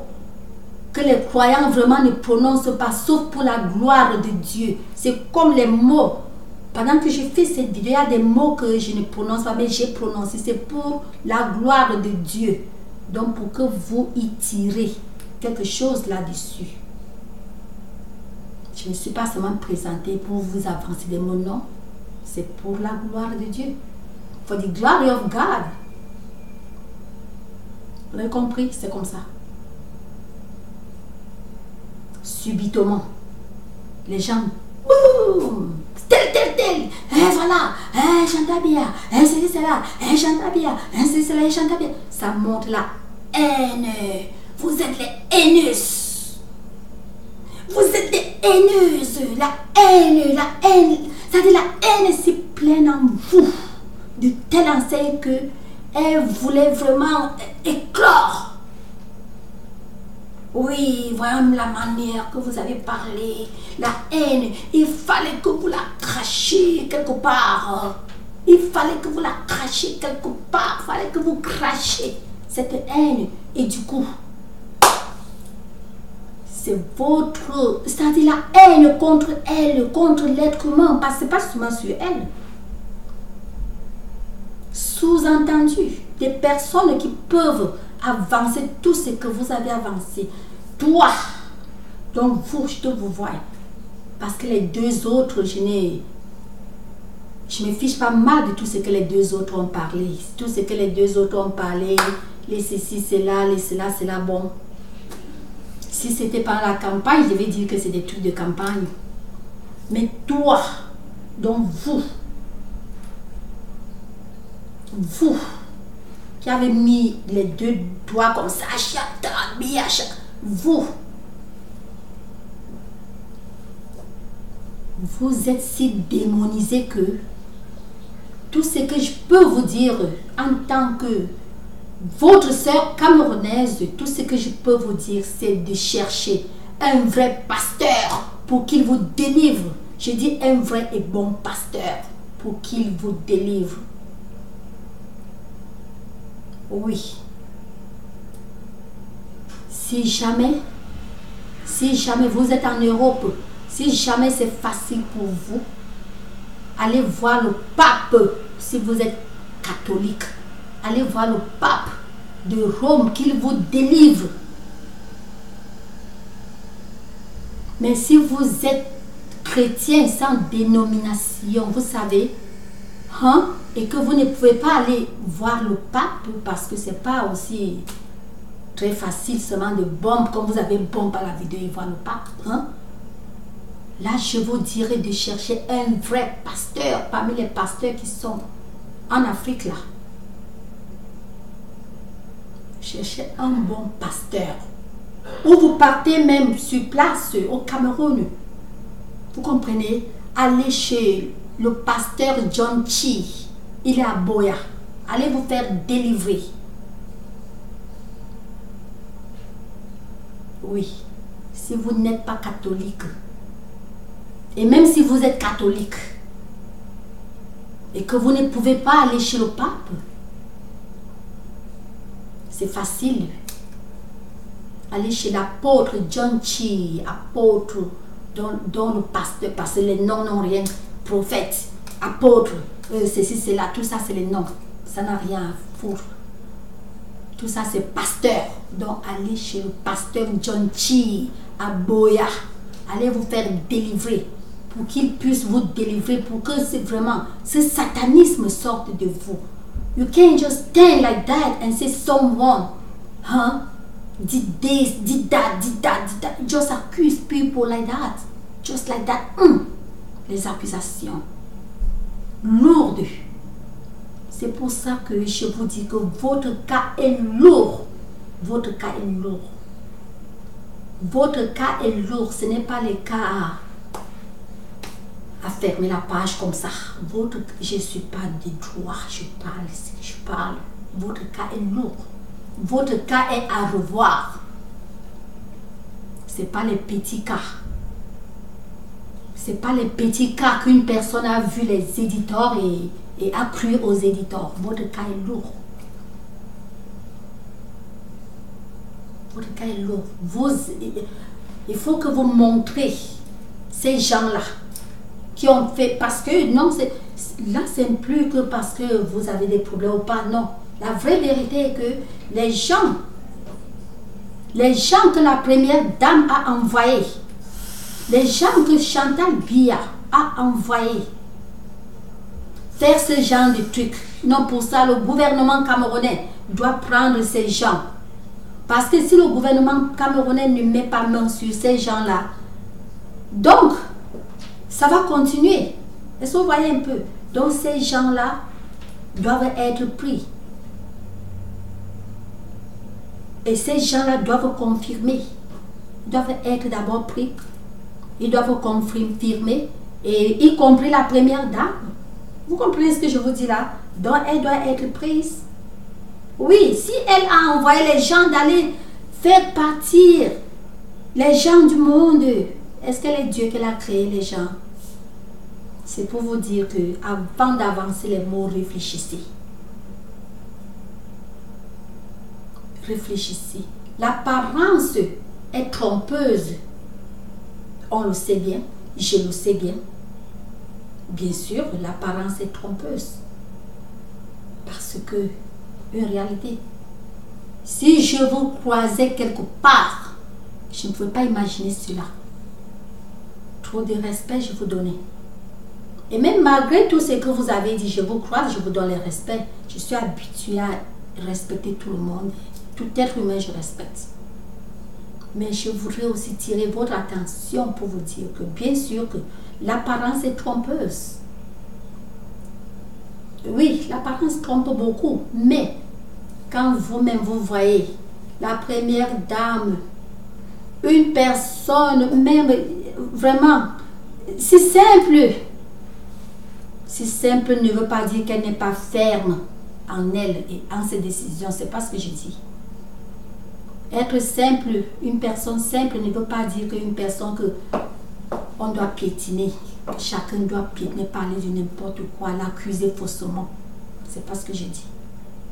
que les croyants vraiment ne prononcent pas, sauf pour la gloire de Dieu. C'est comme les mots. Pendant que je fais cette vidéo, il y a des mots que je ne prononce pas, mais j'ai prononcé. C'est pour la gloire de Dieu. Donc, pour que vous y tirez quelque chose là-dessus. Je ne suis pas seulement présentée pour vous avancer des mots, non. C'est pour la gloire de Dieu. For the glory of God. Vous avez compris? C'est comme ça. Subitement, les gens, boum, tel, voilà, chante bien, c'est cela, chante bien, c'est cela, chante bien. Ça montre la haine. Vous êtes les haineuses. Vous êtes des haineuses. La haine. C'est-à-dire la haine est si pleine en vous, de telle enseigne que elle voulait vraiment éclore. Oui, voilà la manière que vous avez parlé. La haine, il fallait que vous la crachiez quelque part. Il fallait que vous la crachiez quelque part. Il fallait que vous crachiez cette haine. Et du coup, c'est votre... C'est-à-dire la haine contre elle, contre l'être humain. Parce que ce n'est pas seulement sur elle. Sous-entendu, des personnes qui peuvent avancer tout ce que vous avez avancé. Toi, donc vous, je te vous vois. Parce que les deux autres, je me fiche pas mal de tout ce que les deux autres ont parlé. Tout ce que les deux autres ont parlé, les ceci, cela, les cela, cela, bon. Si c'était pas la campagne, je vais dire que c'est des trucs de campagne. Mais toi, donc vous, qui avez mis les deux doigts comme ça, vous êtes si démonisé que tout ce que je peux vous dire en tant que votre sœur camerounaise, tout ce que je peux vous dire, c'est de chercher un vrai pasteur pour qu'il vous délivre. Je dis un vrai et bon pasteur pour qu'il vous délivre. Oui. Si jamais vous êtes en Europe, si jamais c'est facile pour vous, allez voir le pape. Si vous êtes catholique, allez voir le pape de Rome qu'il vous délivre. Mais si vous êtes chrétien sans dénomination, vous savez, hein, et que vous ne pouvez pas aller voir le pape parce que c'est pas aussi très facile seulement de bombe comme vous avez bombe à la vidéo et voir le pape, hein. Là, je vous dirais de chercher un vrai pasteur parmi les pasteurs qui sont en Afrique là. Cherchez un bon pasteur. Ou vous partez même sur place au Cameroun. Vous comprenez? Allez chez le pasteur John Chi. Il est à Boya. Allez vous faire délivrer. Oui. Si vous n'êtes pas catholique. Et même si vous êtes catholique. Et que vous ne pouvez pas aller chez le pape. C'est facile. Allez chez l'apôtre John Chi, apôtre dont le pasteur, parce que les noms n'ont rien, prophète, apôtre, ceci, cela, tout ça c'est les noms. Ça n'a rien à foutre. Tout ça c'est pasteur. Donc allez chez le pasteur John Chi à Boya. Allez vous faire délivrer. Pour qu'il puisse vous délivrer, pour que c'est vraiment ce satanisme sorte de vous. You can't just stand like that and say someone, huh? Did this, did that, did that, did that. Just accuse people like that. Just like that. Les accusations lourdes. C'est pour ça que je vous dis que votre cas est lourd. Votre cas est lourd. Votre cas est lourd. Ce n'est pas le cas à fermer la page comme ça. Je ne suis pas de droit. Je parle. Votre cas est lourd. Votre cas est à revoir. Ce n'est pas les petits cas. Ce n'est pas les petits cas qu'une personne a vu les éditeurs et a cru aux éditeurs. Votre cas est lourd. Votre cas est lourd. Il faut que vous montrez ces gens-là qui ont fait, parce que non, là c'est plus que parce que vous avez des problèmes ou pas, non. La vraie vérité est que les gens que la première dame a envoyés, les gens que Chantal Biya a envoyés faire ce genre de trucs, non, pour ça le gouvernement camerounais doit prendre ces gens. Parce que si le gouvernement camerounais ne met pas main sur ces gens-là, donc ça va continuer. Est-ce que vous voyez un peu? Donc ces gens-là doivent être pris. Et ces gens-là doivent confirmer. Ils doivent être d'abord pris. Ils doivent confirmer. Et y compris la première dame. Vous comprenez ce que je vous dis là? Donc elle doit être prise. Oui, si elle a envoyé les gens d'aller faire partir les gens du monde, est-ce qu'elle est Dieu qui a créé les gens? C'est pour vous dire que avant d'avancer les mots, réfléchissez. Réfléchissez. L'apparence est trompeuse. On le sait bien. Je le sais bien. Bien sûr, l'apparence est trompeuse. Parce que, en réalité, si je vous croisais quelque part, je ne pouvais pas imaginer cela. Trop de respect, je vous donnais. Et même malgré tout ce que vous avez dit, je vous croise, je vous donne le respect. Je suis habituée à respecter tout le monde. Tout être humain, je respecte. Mais je voudrais aussi tirer votre attention pour vous dire que bien sûr que l'apparence est trompeuse. Oui, l'apparence trompe beaucoup. Mais quand vous-même vous voyez la première dame, une personne, même vraiment, c'est simple. Si simple ne veut pas dire qu'elle n'est pas ferme en elle et en ses décisions. C'est pas ce que je dis. Être simple, une personne simple ne veut pas dire qu'une personne que on doit piétiner. Chacun doit piétiner, parler de n'importe quoi, l'accuser faussement. C'est pas ce que je dis.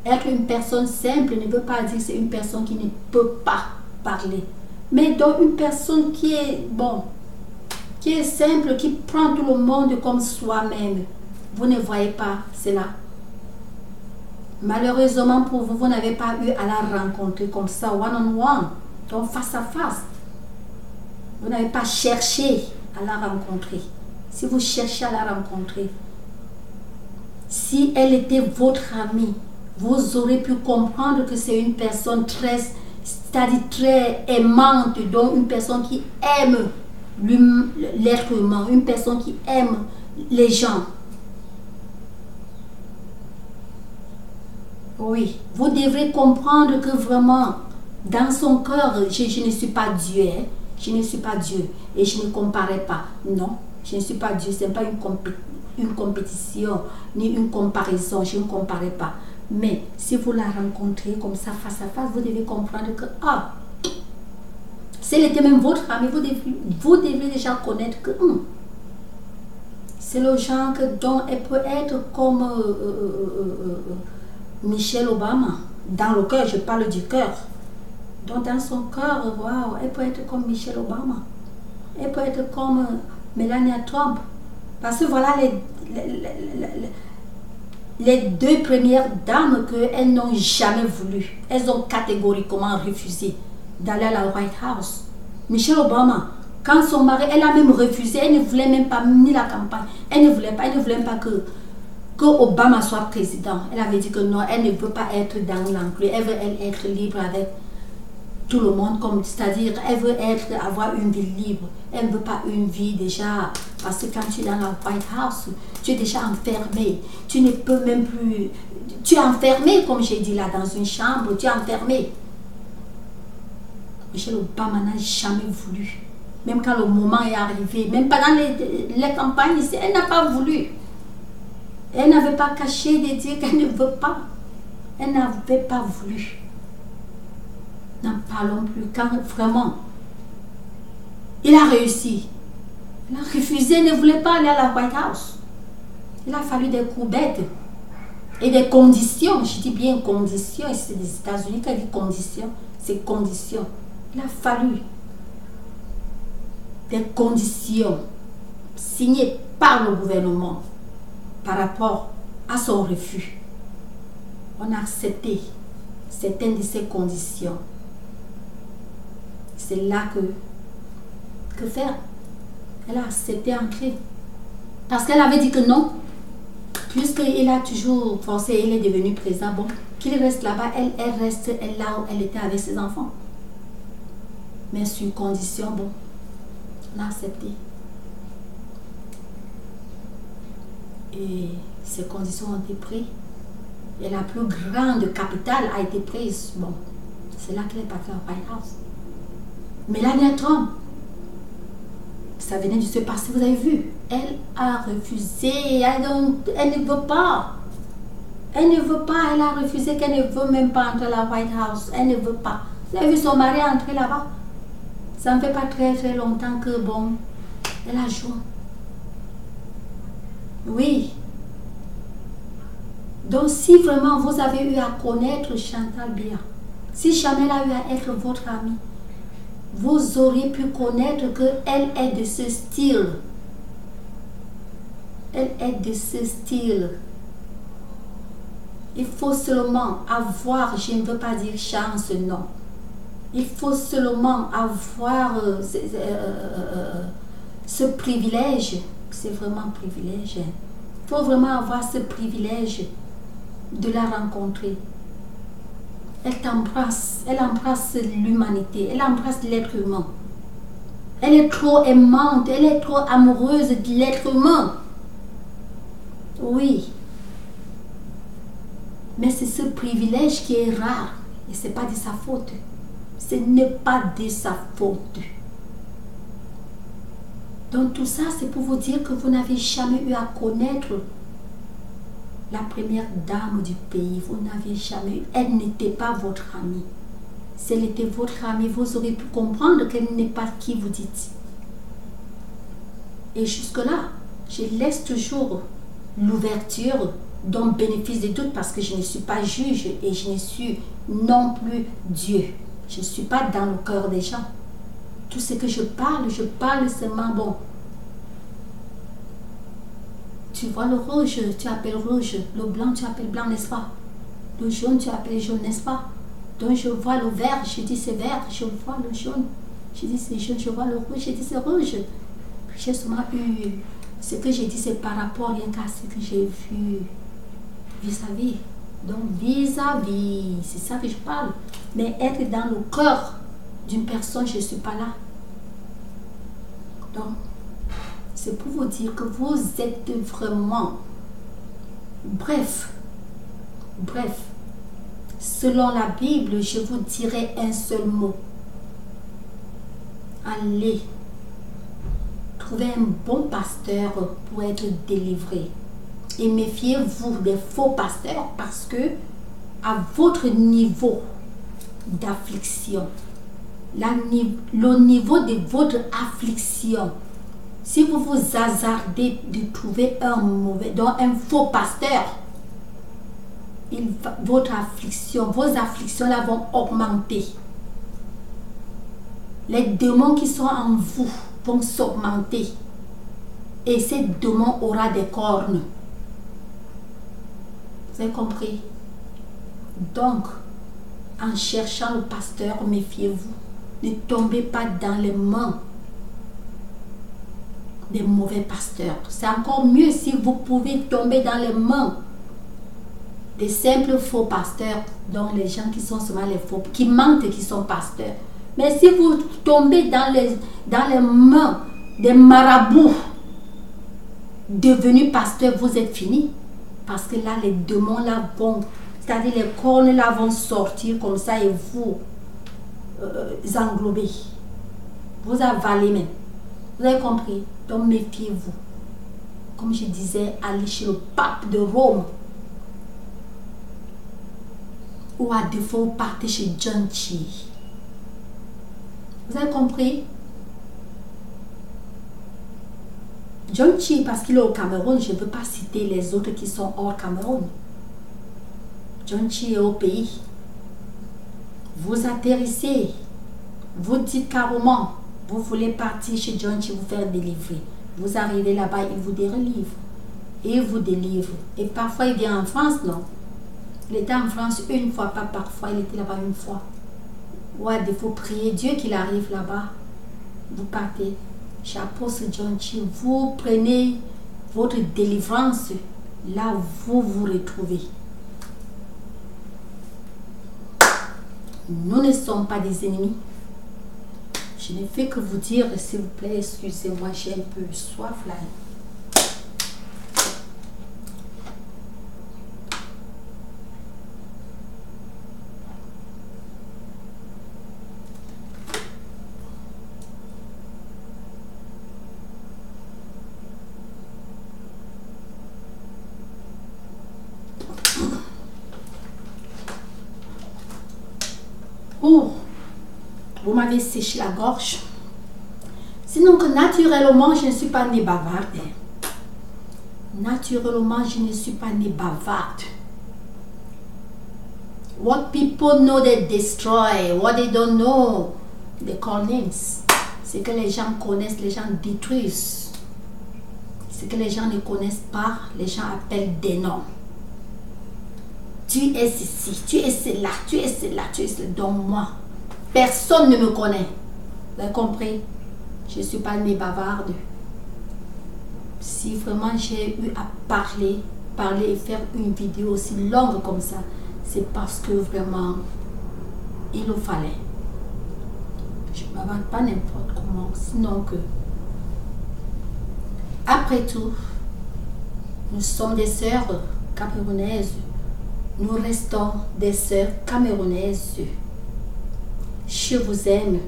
Être une personne simple ne veut pas dire que c'est une personne qui ne peut pas parler. Mais donc une personne qui est bon, qui est simple, qui prend tout le monde comme soi-même. Vous ne voyez pas cela. Malheureusement pour vous, vous n'avez pas eu à la rencontrer comme ça, one-on-one, donc face à face. Vous n'avez pas cherché à la rencontrer. Si vous cherchez à la rencontrer, si elle était votre amie, vous aurez pu comprendre que c'est une personne très, c'est-à-dire très aimante, donc une personne qui aime l'être humain, une personne qui aime les gens. Oui, vous devrez comprendre que vraiment, dans son cœur, je ne suis pas Dieu, hein? Je ne suis pas Dieu et je ne comparais pas. Non, je ne suis pas Dieu, ce n'est pas une compétition ni une comparaison, je ne comparais pas. Mais si vous la rencontrez comme ça, face à face, vous devez comprendre que, ah, si elle était même votre amie, vous devez déjà connaître que c'est le genre que, dont elle peut être comme Michelle Obama. Dans le cœur, je parle du cœur. Donc dans son cœur, waouh, elle peut être comme Michelle Obama. Elle peut être comme Melania Trump. Parce que voilà les deux premières dames qu'elles n'ont jamais voulu. Elles ont catégoriquement refusé d'aller à la White House. Michelle Obama, quand son mari, elle a même refusé, elle ne voulait même pas ni la campagne. Elle ne voulait pas que Obama soit président. Elle avait dit que non, elle ne veut pas être dans l'enclos. Elle veut être libre avec tout le monde, c'est-à-dire elle veut avoir une vie libre. Elle ne veut pas une vie déjà, parce que quand tu es dans la White House, tu es déjà enfermé. Tu ne peux même plus, tu es enfermé, comme j'ai dit là, dans une chambre, tu es enfermé. Michelle Obama n'a jamais voulu. Même quand le moment est arrivé, même pendant les campagnes, elle n'a pas voulu. Elle n'avait pas caché de dire qu'elle ne veut pas. Elle n'avait pas voulu. N'en parlons plus. Quand vraiment, il a réussi. Il a refusé, il ne voulait pas aller à la White House. Il a fallu des coups bêtes et des conditions. Je dis bien conditions. Et c'est des États-Unis qui dit conditions. C'est conditions. Il a fallu des conditions signées par le gouvernement par rapport à son refus. On a accepté certaines de ces conditions. C'est là que faire. Elle a accepté entrer. Parce qu'elle avait dit que non. Puisqu'il a toujours forcé, il est devenu président, bon, qu'il reste là-bas, elle reste là où elle était avec ses enfants. Mais sur condition, bon, on a accepté. Et ces conditions ont été prises. Et la plus grande capitale a été prise. Bon, c'est là qu'elle est partie au White House. Melania Trump, ça venait de se passer, vous avez vu. Elle a refusé, elle ne veut pas. Elle ne veut pas, elle a refusé qu'elle ne veut même pas entrer à la White House. Elle ne veut pas. Vous avez vu son mari entrer là-bas. Ça ne fait pas très très longtemps que, bon, elle a joué. Oui. Donc si vraiment vous avez eu à connaître Chantal Biya, si jamais elle a eu à être votre amie, vous auriez pu connaître qu'elle est de ce style. Elle est de ce style. Il faut seulement avoir, je ne veux pas dire chance, non. Il faut seulement avoir ce privilège. C'est vraiment un privilège. Il faut vraiment avoir ce privilège de la rencontrer. Elle t'embrasse, elle embrasse l'humanité, elle embrasse l'être humain. Elle est trop aimante, elle est trop amoureuse de l'être humain. Oui. Mais c'est ce privilège qui est rare. Et ce n'est pas de sa faute. Ce n'est pas de sa faute. Donc tout ça, c'est pour vous dire que vous n'avez jamais eu à connaître la première dame du pays. Vous n'avez jamais eu. Elle n'était pas votre amie. Si elle était votre amie, vous aurez pu comprendre qu'elle n'est pas qui vous dites. Et jusque-là, je laisse toujours l'ouverture d'un bénéfice de doute parce que je ne suis pas juge et je ne suis non plus Dieu. Je ne suis pas dans le cœur des gens. Tout ce que je parle seulement, bon. Tu vois le rouge, tu appelles rouge. Le blanc, tu appelles blanc, n'est-ce pas? Le jaune, tu appelles jaune, n'est-ce pas? Donc je vois le vert, je dis c'est vert, je vois le jaune, je dis c'est jaune, je vois le rouge, je dis c'est rouge. J'ai seulement eu, ce que j'ai dit c'est par rapport rien qu'à ce que j'ai vu vis-à-vis. Donc vis-à-vis, c'est ça que je parle. Mais être dans le cœur d'une personne, je ne suis pas là. Donc, c'est pour vous dire que vous êtes vraiment, bref, selon la Bible, je vous dirai un seul mot. Allez, trouvez un bon pasteur pour être délivré. Et méfiez-vous des faux pasteurs parce que à votre niveau d'affliction, le niveau de votre affliction, si vous vous hasardez de trouver un faux pasteur, vos afflictions là vont augmenter. Les démons qui sont en vous vont s'augmenter. Et ces démons aura des cornes. Vous avez compris? Donc, en cherchant le pasteur, méfiez-vous. Ne tombez pas dans les mains des mauvais pasteurs. C'est encore mieux si vous pouvez tomber dans les mains des simples faux pasteurs, donc les gens qui sont seulement les faux, qui mentent, qui sont pasteurs. Mais si vous tombez dans les mains des marabouts devenus pasteurs, vous êtes fini. Parce que là, les démons là vont, c'est-à-dire les cornes là vont sortir comme ça et vous englober. Vous avalez même. Vous avez compris? Donc méfiez-vous. Comme je disais, allez chez le pape de Rome. Ou à défaut, partez chez John Chi. Vous avez compris? John Chi, parce qu'il est au Cameroun, je ne peux pas citer les autres qui sont hors Cameroun. John Chi est au pays. Vous atterrissez. Vous dites carrément, vous voulez partir chez John Chi, vous faire délivrer. Vous arrivez là-bas, il vous délivre. Il vous délivre. Et parfois, il vient en France, non? Il était en France une fois, pas parfois, il était là-bas une fois. Ouais, il faut prier Dieu qu'il arrive là-bas. Vous partez. Chez Apostle John Chi, vous prenez votre délivrance, là vous vous retrouvez. Nous ne sommes pas des ennemis. Je ne fais que vous dire, s'il vous plaît, excusez-moi, j'ai un peu soif là. Vous m'avez séché la gorge. Sinon que naturellement, je ne suis pas née bavarde. Naturellement, je ne suis pas née bavarde. What people know they destroy. What they don't know they call names. Ce que les gens connaissent, les gens détruisent. Ce que les gens ne connaissent pas, les gens appellent des noms. Tu es ceci, tu es cela, tu es cela, tu es cela. Donc moi, personne ne me connaît. Vous avez compris? Je ne suis pas née bavarde. Si vraiment j'ai eu à parler et faire une vidéo aussi longue comme ça, c'est parce que vraiment, il le fallait. Je ne m'avance pas n'importe comment, sinon que... Après tout, nous sommes des sœurs camerounaises. Nous restons des sœurs camerounaises. Je vous aime.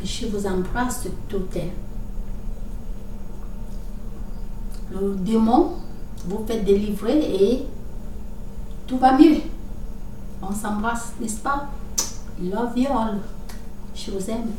Je vous embrasse toutes. Le démon vous fait délivrer et tout va mieux. On s'embrasse, n'est-ce pas? Love you all. Je vous aime.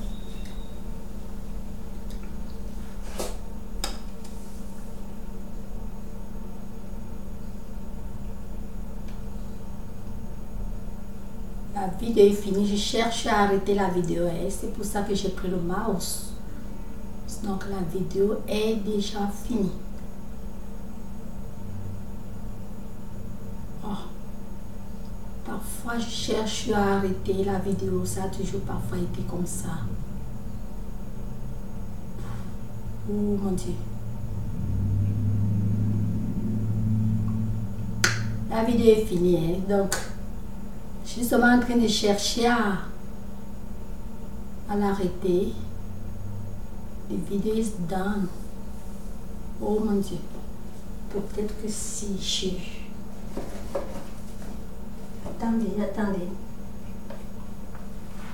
La vidéo est finie. Je cherche à arrêter la vidéo. C'est pour ça que j'ai pris le mouse. Donc la vidéo est déjà finie. Oh. fois je cherche à arrêter la vidéo, ça a toujours parfois été comme ça. Oh mon Dieu. La vidéo est finie, hein? Donc je suis seulement en train de chercher à l'arrêter. The video is done. Oh mon Dieu. Peut-être que si je... Attendez.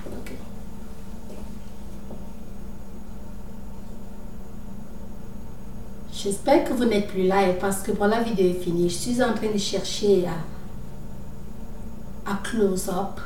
Ok. J'espère que vous n'êtes plus là parce que bon, la vidéo est finie. Je suis en train de chercher à close up.